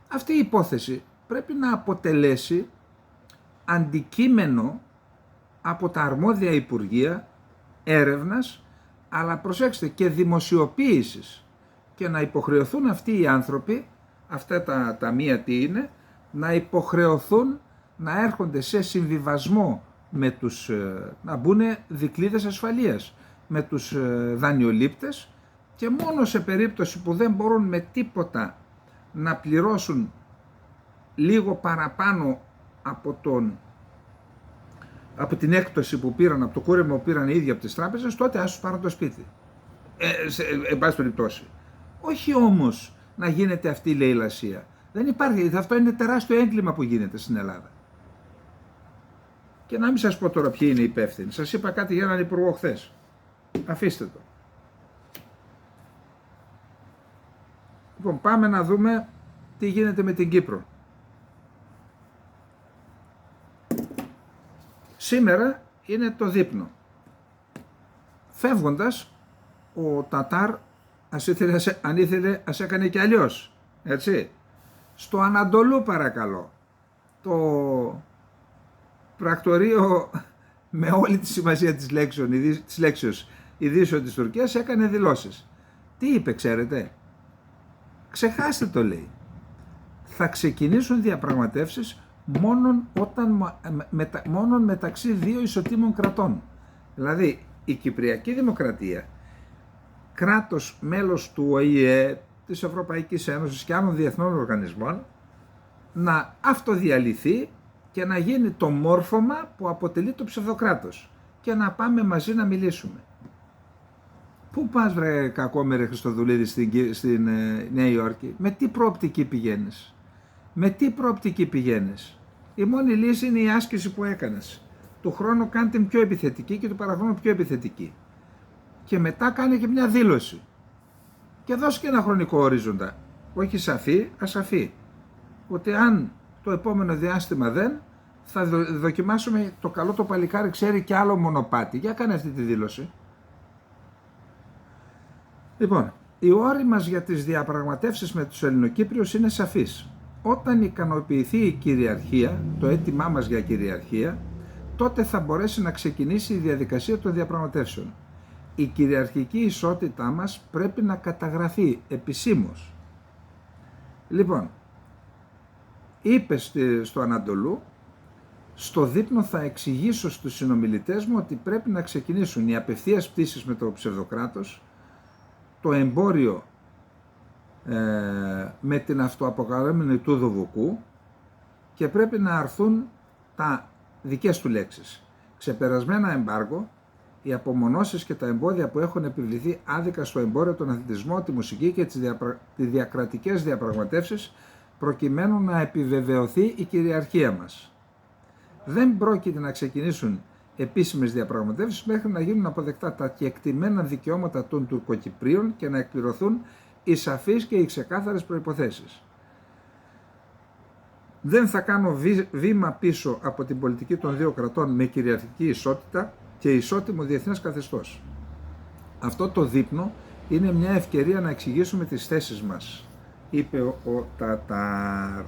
αυτή η υπόθεση πρέπει να αποτελέσει αντικείμενο από τα αρμόδια υπουργεία έρευνας, αλλά προσέξτε και δημοσιοποίησης, και να υποχρεωθούν αυτοί οι άνθρωποι, αυτά τα ταμεία τι είναι, να υποχρεωθούν να έρχονται σε συμβιβασμό με τους, να μπουν δικλείδες ασφαλείας με τους δανειολήπτες, και μόνο σε περίπτωση που δεν μπορούν με τίποτα να πληρώσουν λίγο παραπάνω από την έκπτωση που πήραν, από το κούρεμα που πήραν οι ίδιοι από τις τράπεζες, τότε ας τους πάρουν το σπίτι. Εν πάση περιπτώσει. Όχι όμως να γίνεται αυτή η λαιλασία. Δεν υπάρχει, αυτό είναι τεράστιο έγκλημα που γίνεται στην Ελλάδα. Και να μην σας πω τώρα ποιοι είναι οι υπεύθυνοι. Σας είπα κάτι για έναν υπουργό χθες. Αφήστε το. Λοιπόν, πάμε να δούμε τι γίνεται με την Κύπρο. Σήμερα είναι το δείπνο. Φεύγοντας, ο Τατάρ, αν ήθελε, ας έκανε και αλλιώς. Έτσι. Στο Ανατολού, παρακαλώ. Το πρακτορείο με όλη τη σημασία της λέξεως ειδήσεων της Τουρκίας έκανε δηλώσεις. Τι είπε, ξέρετε? Ξεχάστε το, λέει. Θα ξεκινήσουν διαπραγματεύσεις μόνον μεταξύ δύο ισοτήμων κρατών. Δηλαδή η Κυπριακή Δημοκρατία, κράτος μέλος του ΟΗΕ, της Ευρωπαϊκής Ένωσης και άλλων διεθνών οργανισμών, να αυτοδιαλυθεί και να γίνει το μόρφωμα που αποτελεί το ψευδοκράτος και να πάμε μαζί να μιλήσουμε. Πού πας, βρε κακόμερε Χριστοδουλίδη, στην Νέα Υόρκη? Με τι προοπτική πηγαίνεις? Με τι προοπτική πηγαίνεις? Η μόνη λύση είναι η άσκηση που έκανες. Του χρόνου κάντε την πιο επιθετική και του παραχρόνου πιο επιθετική. Και μετά κάνε και μια δήλωση. Και δώσε και ένα χρονικό ορίζοντα. Όχι σαφή, ασαφή. Ότι αν το επόμενο διάστημα δεν, θα δοκιμάσουμε, το καλό το παλικάρι ξέρει και άλλο μονοπάτι. Για κάνε αυτή τη δήλωση. Λοιπόν, οι όροι μας για τις διαπραγματεύσεις με τους Ελληνοκύπριους είναι σαφείς. Όταν ικανοποιηθεί η κυριαρχία, το αίτημά μας για κυριαρχία, τότε θα μπορέσει να ξεκινήσει η διαδικασία των διαπραγματεύσεων. Η κυριαρχική ισότητά μας πρέπει να καταγραφεί επισήμως. Λοιπόν, είπε στο Ανατολού, Στο δείπνο θα εξηγήσω στους συνομιλητές μου ότι πρέπει να ξεκινήσουν οι απευθείας πτήσεις με το ψευδοκράτος, το εμπόριο με την αυτοαποκαλούμενη του Δουβουκού και πρέπει να αρθούν τα δικές του λέξεις. Ξεπερασμένα εμπάργο, οι απομονώσεις και τα εμπόδια που έχουν επιβληθεί άδικα στο εμπόριο, τον αθλητισμό, τη μουσική και τις διακρατικές διαπραγματεύσεις προκειμένου να επιβεβαιωθεί η κυριαρχία μας. Δεν πρόκειται να ξεκινήσουν επίσημες διαπραγματεύσεις μέχρι να γίνουν αποδεκτά τα κεκτημένα δικαιώματα των Τουρκοκυπρίων και να εκπληρωθούν οι σαφείς και οι ξεκάθαρες προϋποθέσεις. Δεν θα κάνω βήμα πίσω από την πολιτική των δύο κρατών με κυριαρχική ισότητα και ισότιμο διεθνές καθεστώς. Αυτό το δείπνο είναι μια ευκαιρία να εξηγήσουμε τις θέσεις μας, είπε ο Τατάρ.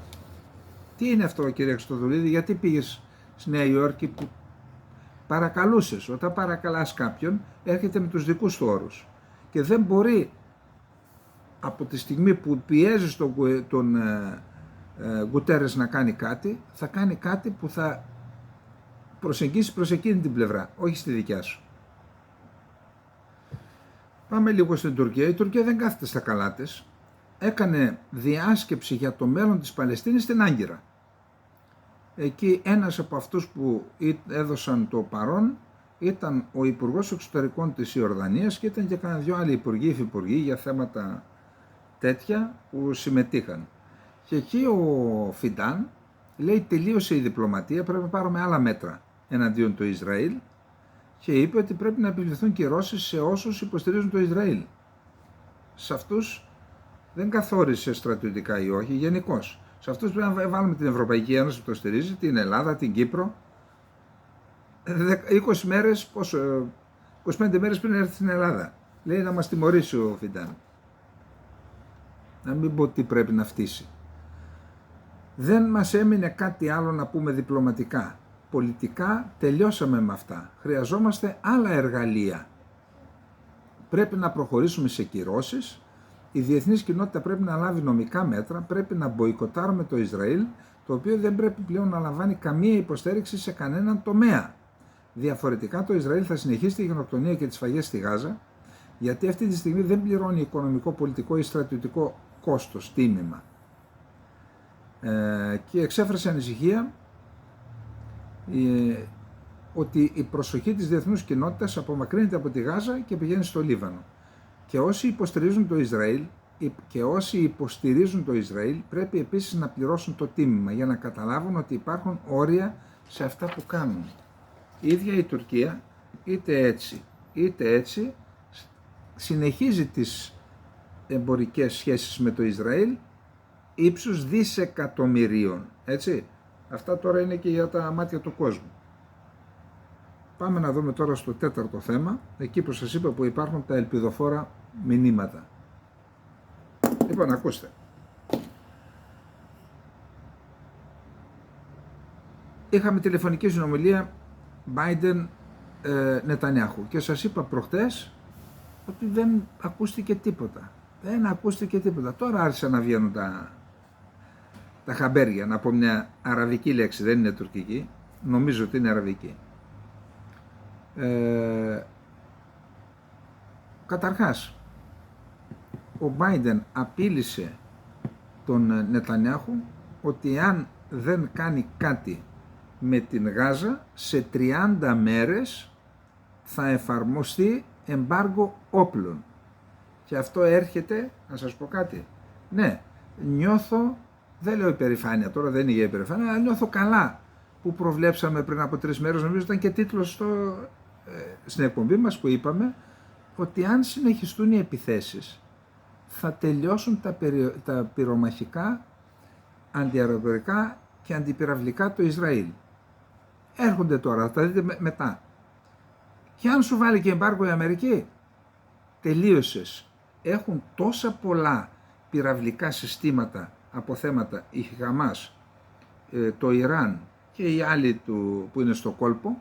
Τι είναι αυτό, κύριε Χριστοδουλίδη, γιατί πήγες στη Νέα Υόρκη που παρακαλούσες? Όταν παρακαλάς κάποιον έρχεται με τους δικούς του όρους και δεν μπορεί από τη στιγμή που πιέζεις τον Γκουτέρες να κάνει κάτι, θα κάνει κάτι που θα προσεγγίσει προς εκείνη την πλευρά, όχι στη δικιά σου. Πάμε λίγο στην Τουρκία. Η Τουρκία δεν κάθεται στα καλά της. Έκανε διάσκεψη για το μέλλον της Παλαιστίνης στην Άγκυρα. Εκεί ένας από αυτούς που έδωσαν το παρόν ήταν ο Υπουργός Εξωτερικών της Ιορδανίας και ήταν και κανένα δυο άλλοι υπουργοί, υφυπουργοί για θέματα τέτοια που συμμετείχαν. Και εκεί ο Φιντάν λέει τελείωσε η διπλωματία, πρέπει να πάρουμε άλλα μέτρα εναντίον του Ισραήλ και είπε ότι πρέπει να επιβληθούν κυρώσεις σε όσους υποστηρίζουν το Ισραήλ. Σε αυτούς δεν καθόρισε στρατιωτικά ή όχι, γενικώς. Σε αυτούς πρέπει να βάλουμε την Ευρωπαϊκή Ένωση που το στηρίζει, την Ελλάδα, την Κύπρο. 20 μέρες, 25 μέρες πριν έρθει στην Ελλάδα. Λέει να μας τιμωρήσει ο Φιντάν. Να μην πω τι πρέπει να φτύσει. Δεν μας έμεινε κάτι άλλο να πούμε διπλωματικά. Πολιτικά τελειώσαμε με αυτά. Χρειαζόμαστε άλλα εργαλεία. Πρέπει να προχωρήσουμε σε κυρώσεις. Η διεθνής κοινότητα πρέπει να λάβει νομικά μέτρα. Πρέπει να μποϊκοτάρουμε το Ισραήλ, το οποίο δεν πρέπει πλέον να λαμβάνει καμία υποστήριξη σε κανέναν τομέα. Διαφορετικά το Ισραήλ θα συνεχίσει τη γενοκτονία και τις σφαγές στη Γάζα, γιατί αυτή τη στιγμή δεν πληρώνει οικονομικό, πολιτικό ή στρατιωτικό κόστος, τίμημα. Και εξέφρασε ανησυχία ότι η προσοχή της διεθνούς κοινότητας απομακρύνεται από τη Γάζα και πηγαίνει στο Λίβανο. Και όσοι υποστηρίζουν το Ισραήλ πρέπει επίσης να πληρώσουν το τίμημα για να καταλάβουν ότι υπάρχουν όρια σε αυτά που κάνουν. Η ίδια η Τουρκία είτε έτσι συνεχίζει τις εμπορικές σχέσεις με το Ισραήλ ύψους δισεκατομμυρίων, έτσι. Αυτά τώρα είναι και για τα μάτια του κόσμου. Πάμε να δούμε τώρα στο τέταρτο θέμα, εκεί που σας είπα που υπάρχουν τα ελπιδοφόρα μηνύματα. Λοιπόν, ακούστε. Είχαμε τηλεφωνική συνομιλία Biden-Νετανιάχου και σας είπα προχτές ότι δεν ακούστηκε τίποτα. Τώρα άρχισαν να βγαίνουν τα χαμπέρια, να πω μια αραβική λέξη, δεν είναι τουρκική, νομίζω ότι είναι αραβική. Καταρχάς, ο Biden απείλησε τον Νετανιάχου ότι αν δεν κάνει κάτι με την Γάζα, σε 30 μέρες θα εφαρμοστεί εμπάργο όπλων. Και αυτό έρχεται, να σας πω κάτι, ναι, νιώθω, δεν λέω υπερηφάνεια, τώρα δεν είναι για υπερηφάνεια, αλλά νιώθω καλά που προβλέψαμε πριν από 3 μέρες, νομίζω ήταν και τίτλος στην εκπομπή μας που είπαμε, ότι αν συνεχιστούν οι επιθέσεις θα τελειώσουν τα πυρομαχικά, αντιαεροπορικά και αντιπυραυλικά του Ισραήλ. Έρχονται τώρα, θα τα δείτε μετά. Και αν σου βάλει και εμπάργο η Αμερική, τελείωσες. Έχουν τόσα πολλά πυραυλικά συστήματα, αποθέματα, η Χαμάς, το Ιράν και οι άλλοι που είναι στο κόλπο,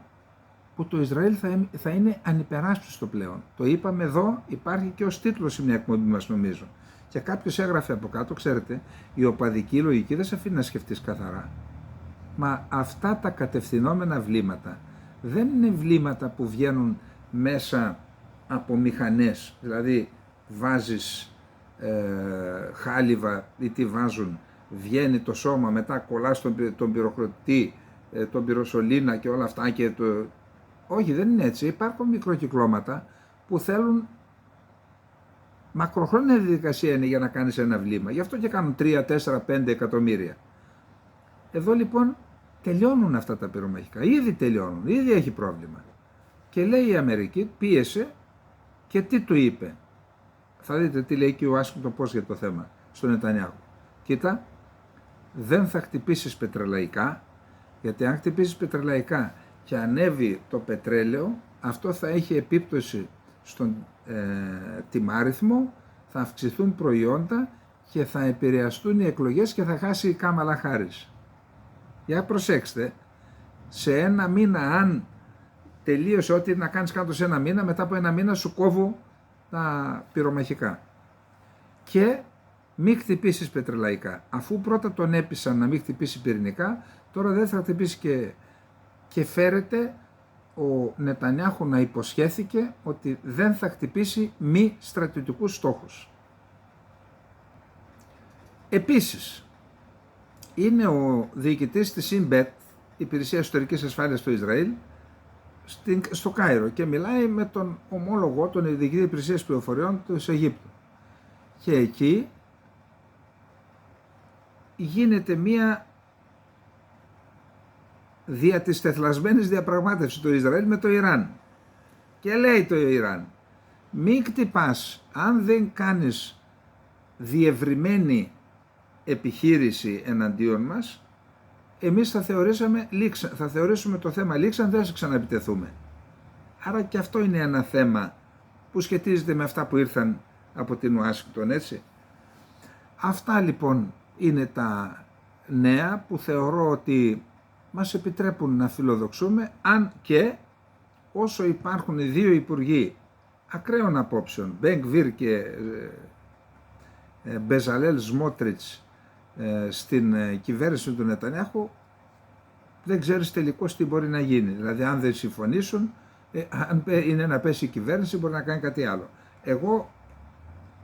που το Ισραήλ θα είναι ανυπεράσπιστο πλέον. Το είπαμε εδώ, υπάρχει και ως τίτλος σε μια εκπομπή μας νομίζω. Και κάποιος έγραφε από κάτω, ξέρετε, η οπαδική λογική δεν σε αφήνει να σκεφτείς καθαρά. Μα αυτά τα κατευθυνόμενα βλήματα δεν είναι βλήματα που βγαίνουν μέσα από μηχανές, δηλαδή βάζεις χάλιβα ή τι βάζουν, βγαίνει το σώμα, μετά κολλάς τον πυροκροτή, τον πυροσωλήνα και όλα αυτά και το... Όχι, δεν είναι έτσι. Υπάρχουν μικροκυκλώματα που θέλουν μακροχρόνια διαδικασία είναι για να κάνεις ένα βλήμα. Γι' αυτό και κάνουν 3, 4, 5 εκατομμύρια. Εδώ λοιπόν τελειώνουν αυτά τα πυρομαχικά. Ήδη τελειώνουν, ήδη έχει πρόβλημα. Και λέει η Αμερική, πίεσε και τι του είπε. Θα δείτε τι λέει και ο Ουάσιγκτον Post για το θέμα στον Νετανιάχου. Κοίτα, δεν θα χτυπήσεις πετρελαϊκά, γιατί αν χτυπήσεις πετρελαϊκά και ανέβει το πετρέλαιο, αυτό θα έχει επίπτωση στον τιμάριθμο, θα αυξηθούν προϊόντα και θα επηρεαστούν οι εκλογές και θα χάσει η Κάμαλα Χάρις. Για προσέξτε, σε ένα μήνα αν τελείωσε ό,τι να κάνεις κάτω σε ένα μήνα, μετά από ένα μήνα σου κόβω τα πυρομαχικά. Και μην χτυπήσεις πετρελαϊκά. Αφού πρώτα τον έπεισαν να μην χτυπήσει πυρηνικά, τώρα δεν θα χτυπήσει και φέρεται ο Νετανιάχου να υποσχέθηκε ότι δεν θα χτυπήσει μη στρατιωτικούς στόχους. Επίσης, είναι ο διοικητής της Shin Bet, Υπηρεσία Εσωτερικής Ασφάλειας στο Ισραήλ, στο Κάιρο και μιλάει με τον ομόλογο, τον διοικητή Υπηρεσίας Πληροφοριών της Αιγύπτου. Και εκεί γίνεται μία δια της τεθλασμένης διαπραγμάτευσης του Ισραήλ με το Ιράν. Και λέει το Ιράν, μην χτυπάς, αν δεν κάνεις διευρυμένη επιχείρηση εναντίον μας, εμείς θα θεωρήσουμε το θέμα λήξαν, δεν θα ξαναεπιτεθούμε. Άρα και αυτό είναι ένα θέμα που σχετίζεται με αυτά που ήρθαν από την Ουάσιγκτον, έτσι. Αυτά λοιπόν είναι τα νέα που θεωρώ ότι μας επιτρέπουν να φιλοδοξούμε, αν και όσο υπάρχουν οι δύο υπουργοί ακραίων απόψεων, Μπεν Γκβίρ και Μπεζαλέλ Σμότριτς, στην κυβέρνηση του Νετανιάχου, δεν ξέρεις τελικώς τι μπορεί να γίνει. Δηλαδή αν δεν συμφωνήσουν, αν είναι να πέσει η κυβέρνηση, μπορεί να κάνει κάτι άλλο. Εγώ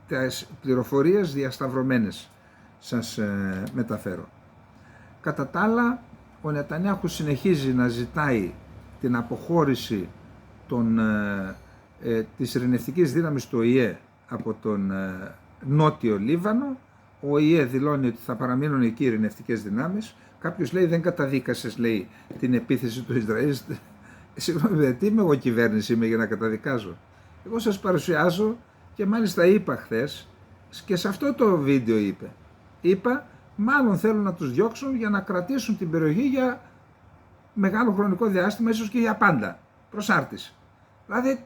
τις πληροφορίες διασταυρωμένες σας μεταφέρω. Κατά τα άλλα, ο Νετανιάχου συνεχίζει να ζητάει την αποχώρηση της ειρηνευτικής δύναμης του ΟΗΕ από τον νότιο Λίβανο. Ο ΟΗΕ δηλώνει ότι θα παραμείνουν εκεί οι ειρηνευτικές δυνάμεις. Κάποιος λέει δεν καταδίκασες, λέει, την επίθεση του Ισραήλ. Συγγνώμη, τι είμαι εγώ κυβέρνηση είμαι για να καταδικάζω. Εγώ σας παρουσιάζω και μάλιστα είπα χθες και σε αυτό το βίντεο είπα μάλλον θέλουν να τους διώξουν για να κρατήσουν την περιοχή για μεγάλο χρονικό διάστημα, ίσως και για πάντα. Προσάρτηση. Δηλαδή,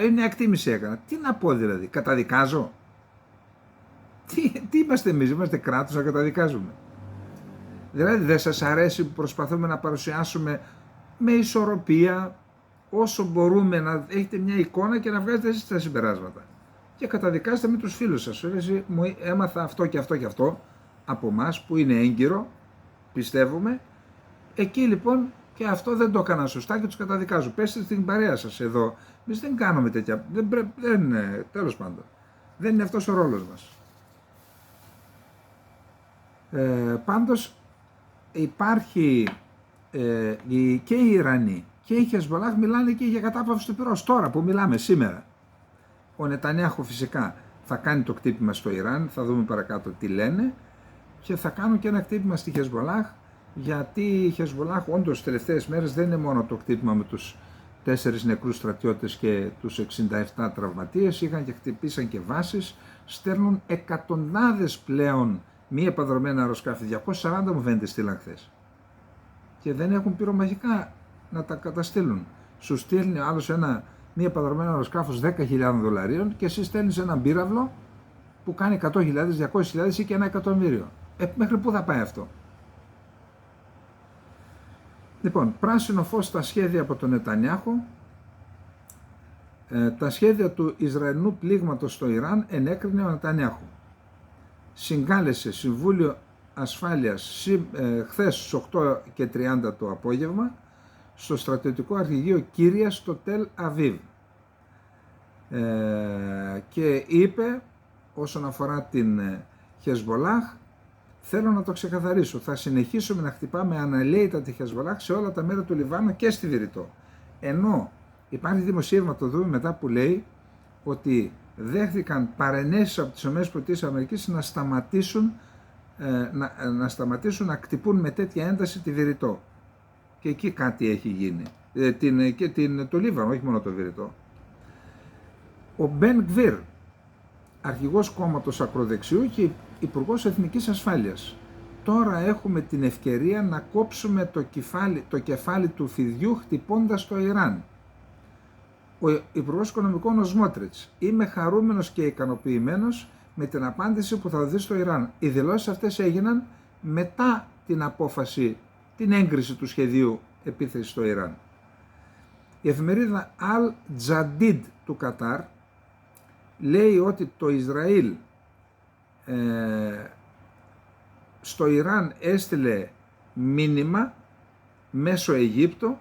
είναι εκτίμηση έκανα. Τι να πω δηλαδή, καταδικάζω. Τι είμαστε εμείς, είμαστε κράτος να καταδικάζουμε. Δηλαδή δεν σας αρέσει που προσπαθούμε να παρουσιάσουμε με ισορροπία όσο μπορούμε να έχετε μια εικόνα και να βγάζετε εσείς τα συμπεράσματα. Και καταδικάστε με τους φίλους σας. Εσύ μου έμαθα αυτό και αυτό και αυτό από εμάς που είναι έγκυρο, πιστεύουμε. Εκεί λοιπόν και αυτό δεν το έκανα σωστά και τους καταδικάζω. Πέστε στην παρέα σας εδώ. Εμείς δεν κάνουμε τέτοια. Τέλος πάντων. Δεν είναι αυτός ο ρόλος μας. Πάντως υπάρχει και οι Ιρανοί και οι Χεσμολάχ μιλάνε και για κατάπαυση του πυρός τώρα που μιλάμε σήμερα. Ο Νετανιάχου φυσικά θα κάνει το κτύπημα στο Ιράν, θα δούμε παρακάτω τι λένε, και θα κάνουν και ένα κτύπημα στη Χεσμολάχ, γιατί η Χεσμολάχ όντως τελευταίες μέρες δεν είναι μόνο το κτύπημα με τους 4 νεκρούς στρατιώτες και τους 67 τραυματίες, είχαν και χτυπήσαν και βάσεις, στέλνουν εκατοντάδες πλέον μη επανδρομένα αεροσκάφη, 240 μου φαίνεται στείλαν χθες. Και δεν έχουν πυρομαχικά να τα καταστήλουν. Σου στείλει άλλος ένα μη επανδρομένο αεροσκάφος $10.000 και εσύ στέλνεις έναν πύραυλο που κάνει 100.000, 200.000 ή και $1 εκατομμύριο. Μέχρι πού θα πάει αυτό. Λοιπόν, πράσινο φως στα σχέδια από τον Νετανιάχου. Τα σχέδια του Ισραηλινού πλήγματος στο Ιράν ενέκρινε ο Νετανιάχου. Συγκάλεσε Συμβούλιο ασφάλειας χθες στις 8:30 το απόγευμα στο στρατιωτικό αρχηγείο Κύριας στο Τελ Αβίβ. Και είπε όσον αφορά την Χεσμολάχ, θέλω να το ξεκαθαρίσω, θα συνεχίσουμε να χτυπάμε αναλύητα τη Χεσμολάχ σε όλα τα μέρη του Λιβάνου και στη Βηρητό. Ενώ υπάρχει δημοσίευμα, το δούμε μετά, που λέει ότι δέχθηκαν παρενέσεις από τις ΗΠΑ να σταματήσουν να χτυπούν με τέτοια ένταση τη Βηρητό. Και εκεί κάτι έχει γίνει. Το Λίβανο, όχι μόνο το Βηρητό. Ο Μπεν Γκβίρ, αρχηγός κόμματος ακροδεξιού και υπουργός Εθνικής Ασφάλειας. Τώρα έχουμε την ευκαιρία να κόψουμε το κεφάλι του φιδιού χτυπώντας το Ιράν. Ο Υπουργός Οικονομικών ο Σμότριτς: είμαι χαρούμενος και ικανοποιημένος με την απάντηση που θα δοθεί στο Ιράν. Οι δηλώσεις αυτές έγιναν μετά την απόφαση, την έγκριση του σχεδίου επίθεσης στο Ιράν. Η εφημερίδα Al Jadid του Κατάρ λέει ότι το Ισραήλ στο Ιράν έστειλε μήνυμα μέσω Αιγύπτου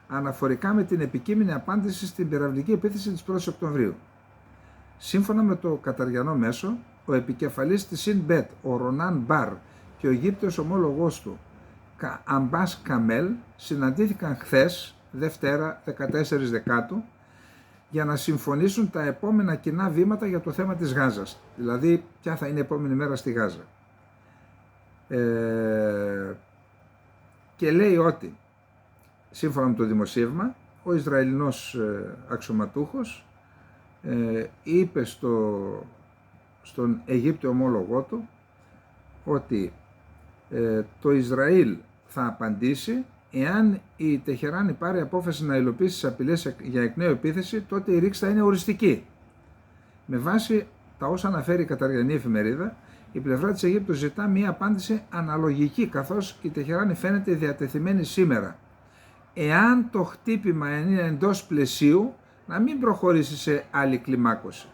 αναφορικά με την επικείμενη απάντηση στην πυραυλική επίθεση της 1ης Οκτωβρίου. Σύμφωνα με το καταριανό μέσο, ο επικεφαλής της Σινμπέτ, ο Ρονάν Μπαρ, και ο Αιγύπτιος ομόλογός του, Αμπάς Καμέλ, συναντήθηκαν χθες, Δευτέρα 14 Δεκάτου, για να συμφωνήσουν τα επόμενα κοινά βήματα για το θέμα της Γάζας. Δηλαδή, ποια θα είναι η επόμενη μέρα στη Γάζα. Και λέει ότι, σύμφωνα με το δημοσίευμα, ο Ισραηλινός αξιωματούχος είπε στον Αιγύπτιο ομόλογό του ότι το Ισραήλ θα απαντήσει εάν η Τεχεράνη πάρει απόφαση να υλοποιήσει τις απειλές για εκ νέου επίθεση, τότε η ρήξη θα είναι οριστική. Με βάση τα όσα αναφέρει η καταριανή εφημερίδα, η πλευρά της Αιγύπτου ζητά μία απάντηση αναλογική, καθώς η Τεχεράνη φαίνεται διατεθειμένη σήμερα, εάν το χτύπημα είναι εντός πλαισίου, να μην προχωρήσει σε άλλη κλιμάκωση.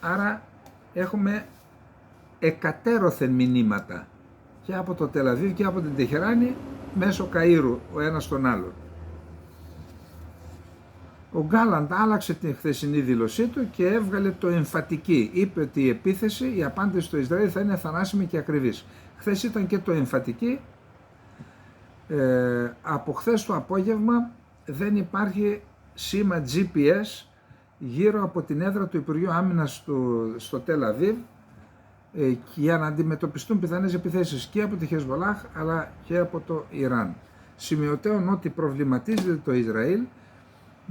Άρα έχουμε εκατέρωθεν μηνύματα και από το Τελαβίβ και από την Τεχεράνη μέσω Καΐρου ο ένας στον άλλον. Ο Γκάλαντ άλλαξε την χθεσινή δήλωσή του και έβγαλε το εμφατική. Είπε ότι η επίθεση, η απάντηση στο Ισραήλ θα είναι θανάσιμη και ακριβής. Χθες ήταν και το εμφατική. Από χθες το απόγευμα δεν υπάρχει σήμα GPS γύρω από την έδρα του Υπουργείου Άμυνας στο Τελαβίβ για να αντιμετωπιστούν πιθανές επιθέσεις και από τη Χεσμολάχ αλλά και από το Ιράν. Σημειωτέων ότι προβληματίζεται το Ισραήλ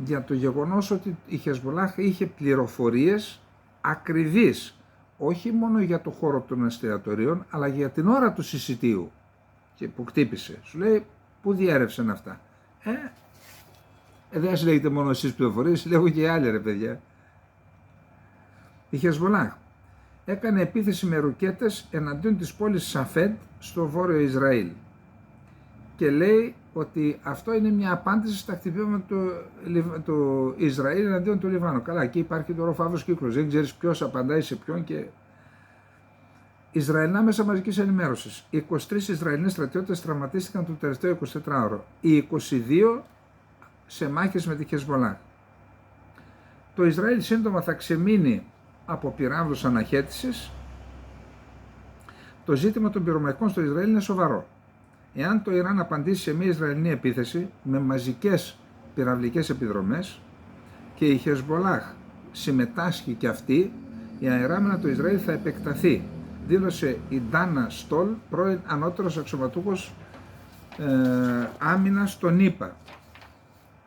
για το γεγονός ότι η Χεσμολάχ είχε πληροφορίες ακριβείς, όχι μόνο για το χώρο των εστιατορίων, αλλά για την ώρα του συσιτίου και που χτύπησε. Σου λέει, πού διέρευσαν αυτά. Δεν συλλέγετε μόνο εσείς πληροφορίες, συλλέγω και οι άλλοι, ρε παιδιά. Η Χεσμολάχ έκανε επίθεση με ρουκέτες εναντίον της πόλης Σαφέντ στο βόρειο Ισραήλ και λέει ότι αυτό είναι μια απάντηση στα χτυπήματα του Ισραήλ εναντίον του Λιβάνου. Καλά, εκεί υπάρχει τώρα ο φαύλος κύκλος, δεν ξέρεις ποιος απαντάει σε ποιον. Και Ισραηλινά μέσα μαζικής ενημέρωσης. 23 Ισραηλινές στρατιώτες τραυματίστηκαν το τελευταίο 24ωρο. Οι 22 σε μάχες με τη Χεσμολάχ. Το Ισραήλ σύντομα θα ξεμείνει από πυράβλους αναχέτησης. Το ζήτημα των πυρομαχικών στο Ισραήλ είναι σοβαρό. Εάν το Ιράν απαντήσει σε μια Ισραηλινή επίθεση με μαζικές πυραυλικές επιδρομές και η Χεσμολάχ συμμετάσχει και αυτή, η αεράμενα του Ισραήλ θα επεκταθεί, δήλωσε η Ντάνα Στολ, πρώην ανώτερος αξιωματούχος άμυνας των ΗΠΑ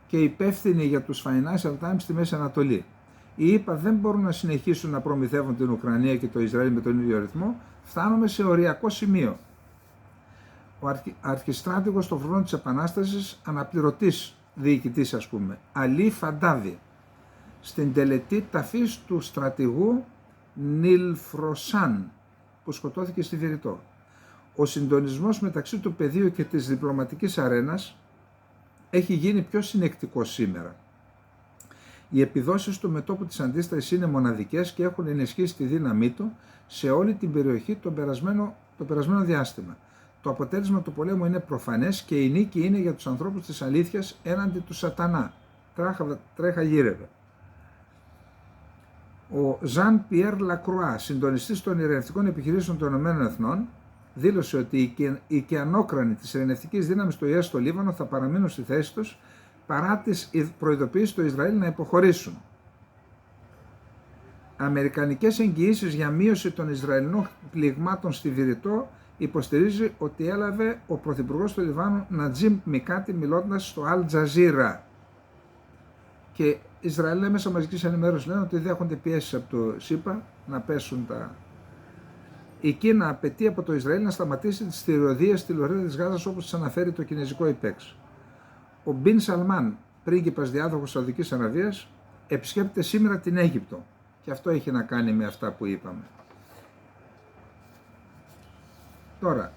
και υπεύθυνη για τους Financial Times στη Μέση Ανατολή. Οι ΗΠΑ δεν μπορούν να συνεχίσουν να προμηθεύουν την Ουκρανία και το Ισραήλ με τον ίδιο ρυθμό, φτάνουμε σε οριακό σημείο. Ο αρχιστράτηγος στο φρόνο της Επανάστασης, αναπληρωτής διοικητής ας πούμε, Αλή Φαντάβη, στην τελετή ταφής του στρατηγού Νιλφροσάν που σκοτώθηκε στη Βηρητό. Ο συντονισμός μεταξύ του πεδίου και της διπλωματικής αρένας έχει γίνει πιο συνεκτικός σήμερα. Οι επιδόσεις του μετώπου της αντίστασης είναι μοναδικές και έχουν ενισχύσει τη δύναμή του σε όλη την περιοχή το περασμένο διάστημα. Το αποτέλεσμα του πολέμου είναι προφανές και η νίκη είναι για τους ανθρώπους της αλήθειας έναντι του σατανά. Τρέχα γύρευε. Ο Ζαν Πιέρ Λακρουά, συντονιστής των ειρηνευτικών επιχειρήσεων των ΗΠΑ, δήλωσε ότι οι οικιανόκρανοι της ειρηνευτικής δύναμης του ΙΕ στο Λίβανο θα παραμείνουν στη θέση τους παρά τις προειδοποιήσεις του Ισραήλ να υποχωρήσουν. Αμερικανικές εγγυήσεις για μείωση των Ισραηλινών πληγμάτων στη Βηρητό υποστηρίζει ότι έλαβε ο Πρωθυπουργός του Λιβάνου Νατζίμ Μικάτι μιλώντας στο Αλ Τζαζίρα. Και Ισραηλινά μέσα μαζικής ενημέρωσης λένε ότι δέχονται πιέσεις από το ΣΥΠΑ να πέσουν τα... Η Κίνα απαιτεί από το Ισραήλ να σταματήσει τις θηριωδίες στη λωρίδα της Γάζας όπως τις αναφέρει το κινέζικο ΙΠΕΞ. Ο Μπιν Σαλμάν, πρίγκιπας διάδοχος Σαουδικής Αραβίας, επισκέπτεται σήμερα την Αίγυπτο. Και αυτό έχει να κάνει με αυτά που είπαμε. Τώρα,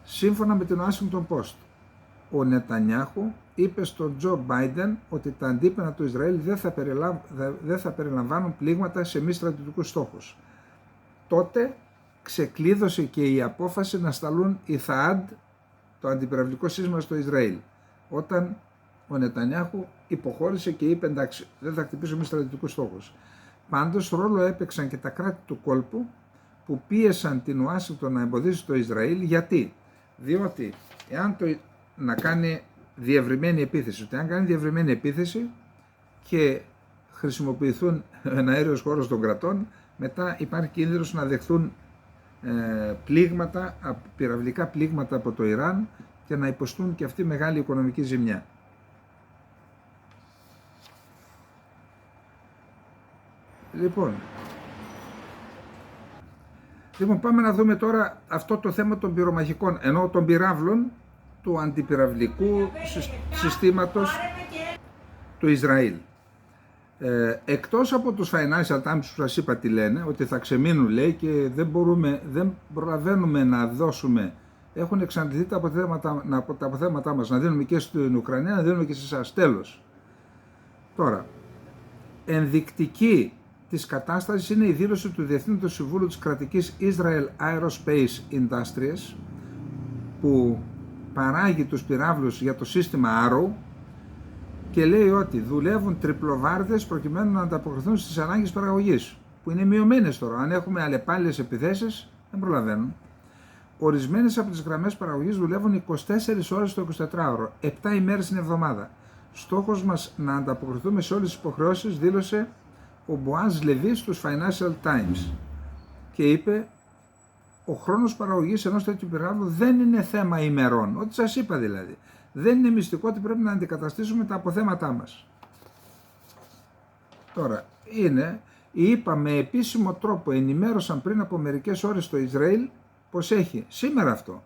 σύμφωνα με την Washington Post, ο Νετανιάχου είπε στον Τζο Μπάιντεν ότι τα αντίπεινα του Ισραήλ δεν θα περιλαμβάνουν πλήγματα σε μη στρατιωτικούς στόχους. Τότε ξεκλείδωσε και η απόφαση να σταλούν οι ΘΑΑΔ, το αντιπυραυλικό σύστημα, στο Ισραήλ. Όταν ο Νετανιάχου υποχώρησε και είπε εντάξει, δεν θα χτυπήσω μη στρατιωτικούς στόχους. Πάντως ρόλο έπαιξαν και τα κράτη του κόλπου που πίεσαν την Ουάσιγκτον να εμποδίσει το Ισραήλ. Γιατί? Διότι εάν να κάνει διευρυμένη επίθεση, ότι αν κάνει διευρυμένη επίθεση και χρησιμοποιηθούν εναέριος χώρος των κρατών, μετά υπάρχει κίνδυνος να δεχθούν πλήγματα, πυραυλικά πλήγματα από το Ιράν και να υποστούν και αυτή μεγάλη οικονομική ζημιά. Λοιπόν, πάμε να δούμε τώρα αυτό το θέμα των πυρομαχικών, ενώ των πυράβλων του αντιπυραυλικού συστήματος του Ισραήλ. Εκτός από τους Financial Times που σας είπα τι λένε, ότι θα ξεμείνουν λέει και δεν προλαβαίνουμε να δώσουμε, έχουν εξαντληθεί τα αποθέματά μας, να δίνουμε και στην Ουκρανία, να δίνουμε και σε εσάς. Τέλος. Τώρα, ενδεικτική της κατάστασης είναι η δήλωση του Διευθύνοντος Συμβούλου της κρατικής Israel Aerospace Industries, που παράγει τους πυράβλους για το σύστημα Arrow, και λέει ότι δουλεύουν τριπλοβάρδες προκειμένου να ανταποκριθούν στις ανάγκες παραγωγής, που είναι μειωμένες τώρα. Αν έχουμε αλλεπάλληλες επιθέσεις, δεν προλαβαίνουν. Ορισμένες από τις γραμμές παραγωγής δουλεύουν 24 ώρες το 24ωρο, 7 ημέρες την εβδομάδα. Στόχος μας να ανταποκριθούμε σε όλες τις υποχρεώσεις, δήλωσε ο Μποάζ Λεβί στους Financial Times. Και είπε, ο χρόνος παραγωγής ενός τέτοιου πυράβλου δεν είναι θέμα ημερών. Ό,τι σας είπα δηλαδή. Δεν είναι μυστικό ότι πρέπει να αντικαταστήσουμε τα αποθέματά μας. Τώρα, είπα με επίσημο τρόπο, ενημέρωσαν πριν από μερικές ώρες στο Ισραήλ πως έχει σήμερα αυτό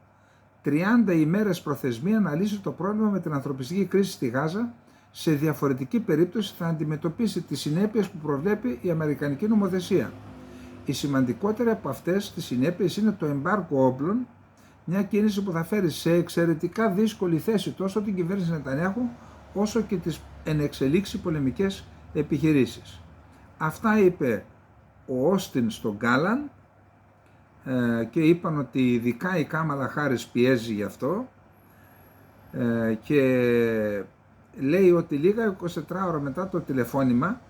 30 ημέρες προθεσμία να λύσει το πρόβλημα με την ανθρωπιστική κρίση στη Γάζα. Σε διαφορετική περίπτωση θα αντιμετωπίσει τις συνέπειες που προβλέπει η αμερικανική νομοθεσία. Η σημαντικότερη από αυτές τις συνέπειες είναι το εμπάργκο όπλων, μια κίνηση που θα φέρει σε εξαιρετικά δύσκολη θέση τόσο την κυβέρνηση Νετανιάχου όσο και τις ενεξελίξει πολεμικές επιχειρήσεις. Αυτά είπε ο Όστιν στον Γκάλαν και είπαν ότι ειδικά η Κάμαλα Χάρις πιέζει γι' αυτό και λέει ότι λίγα 24 ώρα μετά το τηλεφώνημα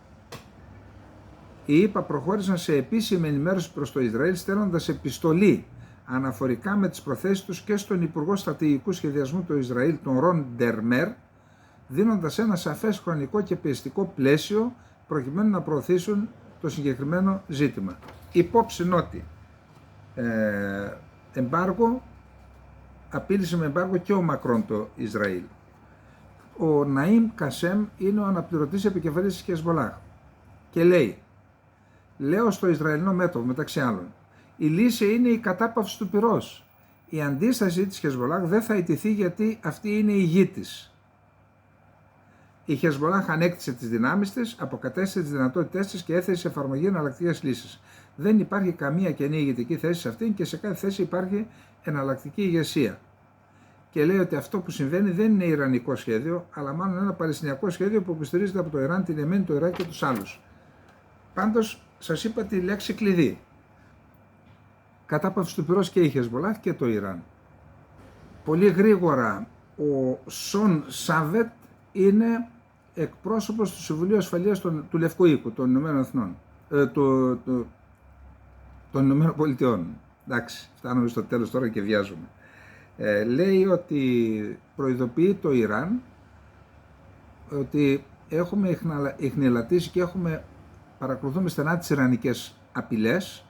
οι ΗΠΑ προχώρησαν σε επίσημη ενημέρωση προς το Ισραήλ στέλνοντας επιστολή αναφορικά με τις προθέσεις τους και στον Υπουργό Στρατηγικού Σχεδιασμού του Ισραήλ, τον Ρον Ντερμέρ, δίνοντας ένα σαφές χρονικό και πιεστικό πλαίσιο προκειμένου να προωθήσουν το συγκεκριμένο ζήτημα. Υπόψη ότι απείλησε με εμπάργο και ο Μακρόν το Ισραήλ. Ο Ναΐμ Κασέμ είναι ο αναπληρωτής επικεφαλής της Χεσμολάχ και λέει, λέω στο Ισραηλινό μέτωπο μεταξύ άλλων, η λύση είναι η κατάπαυση του πυρός. Η αντίσταση της Χεσμολάχ δεν θα ιτηθεί γιατί αυτή είναι η γη της. Η Χεσμολάχ ανέκτησε τις δυνάμεις της, αποκατέστησε τις δυνατότητές της και έθεσε σε εφαρμογή εναλλακτικές λύσεις. Δεν υπάρχει καμία καινή ηγετική θέση σε αυτήν και σε κάθε θέση υπάρχει εναλλακτική ηγεσία. και λέει ότι αυτό που συμβαίνει δεν είναι ιρανικό σχέδιο, αλλά μάλλον ένα παλαιστινιακό σχέδιο που υποστηρίζεται από το Ιράν, την Ιεμένη, το Ιράκ και τους άλλους. Πάντως, σας είπα τη λέξη κλειδί. Κατάπαυση του πυρός και η Χεσμολάχ και το Ιράν. Πολύ γρήγορα, ο Σον Σάβετ είναι εκπρόσωπος του Συμβουλίου Ασφαλείας του Λευκού Οίκου, των Ηνωμένων Εθνών, των Ηνωμένων Πολιτειών. Εντάξει, φτάνουμε στο τέλος τώρα και βιάζομαι. Λέει ότι προειδοποιεί το Ιράν ότι έχουμε ιχνηλατήσει και παρακολουθούμε στενά τις ιρανικές απειλές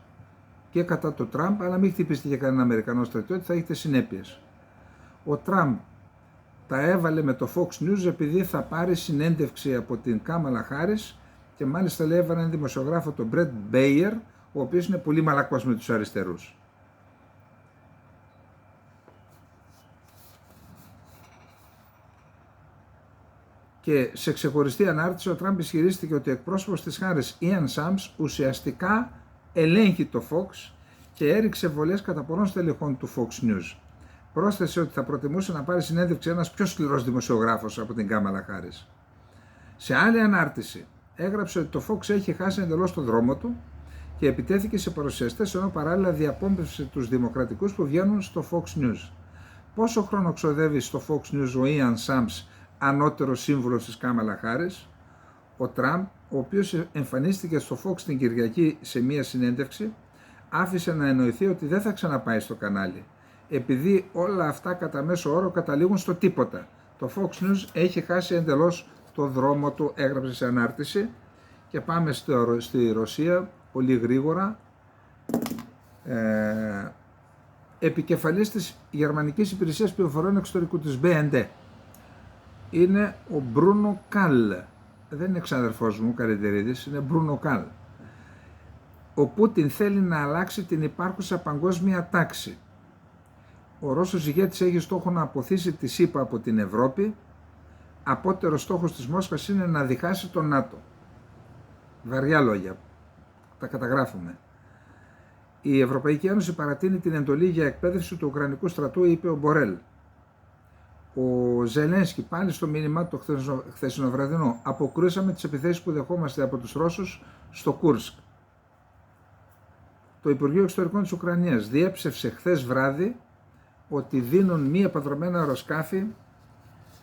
και κατά το Τραμπ, αλλά μην χτυπήσετε για κανένα Αμερικανό στρατιώτη, θα έχετε συνέπειες. Ο Τραμπ τα έβαλε με το Fox News επειδή θα πάρει συνέντευξη από την Κάμαλα Χάρις και μάλιστα λέει έβαλε έναν δημοσιογράφο, τον Μπρετ Μπέιερ, ο οποίος είναι πολύ μαλακός με τους αριστερούς. Και σε ξεχωριστή ανάρτηση ο Τραμπ ισχυρίστηκε ότι ο εκπρόσωπος της Χάρις, Ιαν Σάμς, ουσιαστικά ελέγχει το Fox και έριξε βολές κατά πολλών στελεχών του Fox News. Πρόσθεσε ότι θα προτιμούσε να πάρει συνέντευξη ένας πιο σκληρός δημοσιογράφος από την Κάμαλα Χάρις. Σε άλλη ανάρτηση έγραψε ότι το Fox έχει χάσει εντελώς το δρόμο του και επιτέθηκε σε παρουσιαστές, ενώ παράλληλα διαπόμπευσε τους δημοκρατικούς που βγαίνουν στο Fox News. Πόσο χρόνο ξοδεύει στο Fox News ο Ιαν Σάμς, ανώτερος σύμβουλος της Κάμαλα Χάρις? Ο Τραμπ, ο οποίος εμφανίστηκε στο Fox την Κυριακή σε μία συνέντευξη, άφησε να εννοηθεί ότι δεν θα ξαναπάει στο κανάλι, επειδή όλα αυτά κατά μέσο όρο καταλήγουν στο τίποτα. Το Fox News έχει χάσει εντελώς το δρόμο του, έγραψε σε ανάρτηση. Και πάμε στη Ρωσία πολύ γρήγορα. Επικεφαλής της Γερμανικής Υπηρεσίας Πληροφοριών Εξωτερικού, της BND, είναι ο Μπρούνο Καλ. Δεν είναι ξαδερφός μου, Καρεντερίδης, είναι Μπρούνο Καλ. Ο Πούτιν θέλει να αλλάξει την υπάρχουσα παγκόσμια τάξη. Ο Ρώσος ηγέτης έχει στόχο να αποθήσει τη ΣΥΠΑ από την Ευρώπη. Απότερος στόχος της Μόσχας είναι να διχάσει τον ΝΑΤΟ. Βαριά λόγια. Τα καταγράφουμε. Η Ευρωπαϊκή Ένωση παρατείνει την εντολή για εκπαίδευση του Ουκρανικού στρατού, είπε ο Μπορέλ. Ο Ζελένσκι πάλι στο μήνυμά του χθεσινοβραδινό: αποκρούσαμε τις επιθέσεις που δεχόμαστε από τους Ρώσους στο Κούρσκ. Το Υπουργείο Εξωτερικών της Ουκρανίας διέψευσε χθες βράδυ ότι δίνουν μη επανδρομένα αεροσκάφη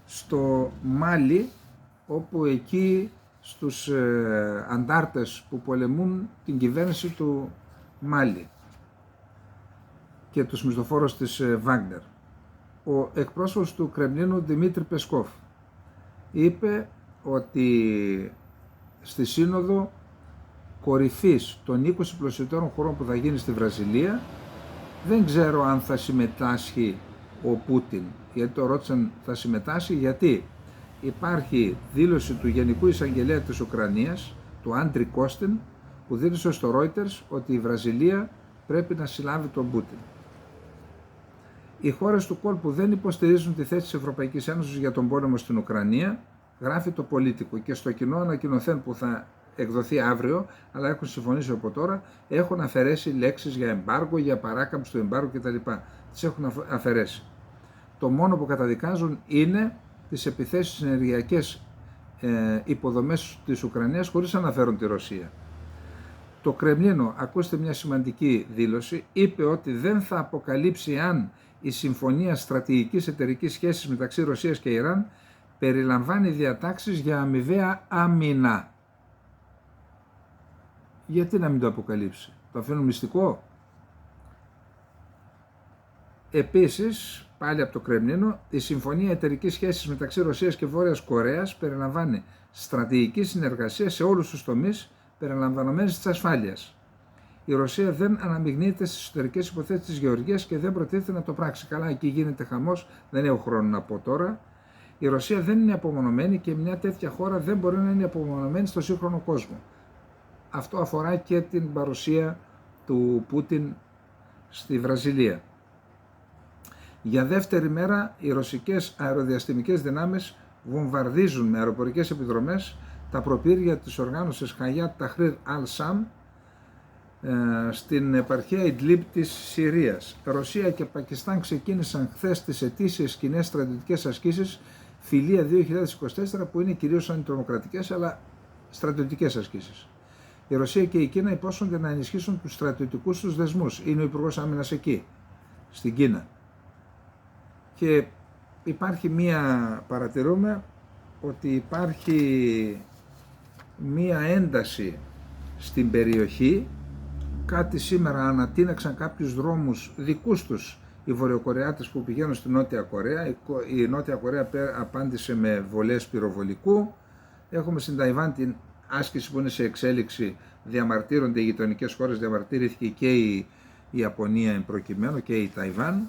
στο Μάλι, όπου εκεί στους αντάρτες που πολεμούν την κυβέρνηση του Μάλι και τους μισθοφόρους της Βάγκνερ. Ο εκπρόσωπος του Κρεμλίνου, Δημήτρη Πεσκόφ, είπε ότι στη σύνοδο κορυφής των 20 πλουσιότερων χωρών που θα γίνει στη Βραζιλία, δεν ξέρω αν θα συμμετάσχει ο Πούτιν, γιατί το ρώτησαν θα συμμετάσχει, γιατί υπάρχει δήλωση του Γενικού Εισαγγελέα της Ουκρανίας, του Άντρι Κώστιν, που δήλωσε στο Reuters ότι η Βραζιλία πρέπει να συλλάβει τον Πούτιν. Οι χώρες του κόλπου δεν υποστηρίζουν τη θέση της Ευρωπαϊκής Ένωσης για τον πόλεμο στην Ουκρανία, γράφει το Πολίτικο, και στο κοινό ανακοινωθέν που θα εκδοθεί αύριο, αλλά έχουν συμφωνήσει από τώρα, έχουν αφαιρέσει λέξεις για εμπάργο, για παράκαμψη του εμπάργου κτλ. Τις έχουν αφαιρέσει. Το μόνο που καταδικάζουν είναι τις επιθέσεις στις ενεργειακές υποδομές της Ουκρανίας, χωρίς να αναφέρουν τη Ρωσία. Το Κρεμλίνο, ακούστε μια σημαντική δήλωση, είπε ότι δεν θα αποκαλύψει αν η Συμφωνία Στρατηγικής Εταιρικής Σχέσης μεταξύ Ρωσίας και Ιράν περιλαμβάνει διατάξεις για αμοιβαία άμυνα. Γιατί να μην το αποκαλύψει? Το αφήνουν μυστικό? Επίσης, πάλι από το Κρεμλίνο, η Συμφωνία Εταιρικής Σχέσης μεταξύ Ρωσίας και Βόρειας Κορέας περιλαμβάνει στρατηγική συνεργασία σε όλους τους τομείς, περιλαμβανομένης της ασφάλειας. Η Ρωσία δεν αναμειγνύεται στις εσωτερικές υποθέσεις της Γεωργίας και δεν προτίθεται να το πράξει. Καλά, εκεί γίνεται χαμός, δεν έχω χρόνο να πω τώρα. Η Ρωσία δεν είναι απομονωμένη και μια τέτοια χώρα δεν μπορεί να είναι απομονωμένη στο σύγχρονο κόσμο. Αυτό αφορά και την παρουσία του Πούτιν στη Βραζιλία. Για δεύτερη μέρα οι ρωσικές αεροδιαστημικές δυνάμεις βομβαρδίζουν με αεροπορικές επιδρομές τα προπύργια της οργάνωσης Hayat Tahrir al-Sham στην επαρχία Ιντλίμπ της Συρίας. Ρωσία και Πακιστάν ξεκίνησαν χθες τις ετήσιες κοινές στρατιωτικές ασκήσεις Φιλία 2024, που είναι κυρίως αντιτρομοκρατικές αλλά στρατιωτικές ασκήσεις. Η Ρωσία και η Κίνα υπόσχονται να ενισχύσουν τους στρατιωτικούς τους δεσμούς. Είναι ο Υπουργός Άμυνας εκεί, στην Κίνα. Και παρατηρούμε ότι υπάρχει μία ένταση στην περιοχή. Κάτι σήμερα ανατείναξαν κάποιους δρόμους δικούς τους οι Βορειοκορεάτες που πηγαίνουν στη Νότια Κορέα. Η Νότια Κορέα απάντησε με βολές πυροβολικού. Έχουμε στην Ταϊβάν την άσκηση που είναι σε εξέλιξη, διαμαρτύρονται οι γειτονικές χώρες, διαμαρτύρθηκε και η Ιαπωνία εν προκειμένου και η Ταϊβάν.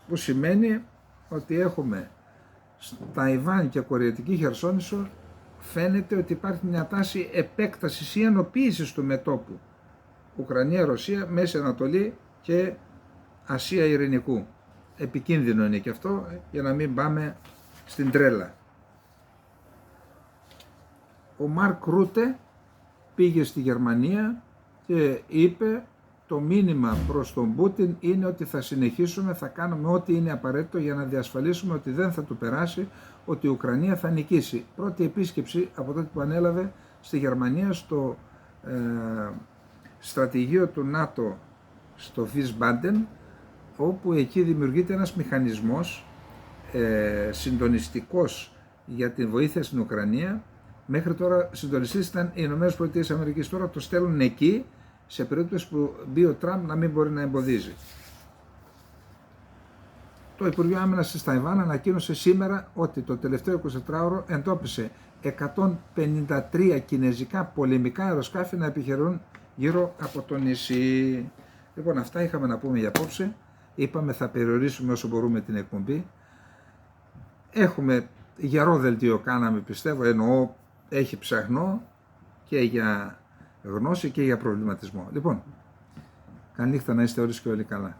Που σημαίνει ότι έχουμε Ταϊβάν και Κορεατική Χερσόνησο, φαίνεται ότι υπάρχει μια τάση επέκτασης ή ενοποίησης του μετώπου Ουκρανία, Ρωσία, Μέση Ανατολή και Ασία Ειρηνικού. Επικίνδυνο είναι και αυτό, για να μην πάμε στην τρέλα. Ο Μαρκ Ρούτε πήγε στη Γερμανία και είπε το μήνυμα προς τον Πούτιν είναι ότι θα συνεχίσουμε, θα κάνουμε ό,τι είναι απαραίτητο για να διασφαλίσουμε ότι δεν θα του περάσει, ότι η Ουκρανία θα νικήσει. Πρώτη επίσκεψη από τότε που ανέλαβε στη Γερμανία, στο στρατηγείο του ΝΑΤΟ στο Wiesbaden, όπου εκεί δημιουργείται ένας μηχανισμός συντονιστικός για την βοήθεια στην Ουκρανία. Μέχρι τώρα συντονιστής ήταν οι ΗΠΑ, τώρα το στέλνουν εκεί σε περίπτωση που μπει ο Τραμπ να μην μπορεί να εμποδίζει. Το Υπουργείο Άμυνας της Ταϊβάν ανακοίνωσε σήμερα ότι το τελευταίο 24ωρο εντόπισε 153 κινέζικα πολεμικά αεροσκάφη να επιχειρούν γύρω από το νησί. Λοιπόν, αυτά είχαμε να πούμε για απόψε. Είπαμε θα περιορίσουμε όσο μπορούμε την εκπομπή. Έχουμε γερό δελτίο κάναμε, πιστεύω, εννοώ έχει ψαχνό και για γνώση και για προβληματισμό. Λοιπόν, καλή νύχτα, να είστε όλοι και όλοι καλά.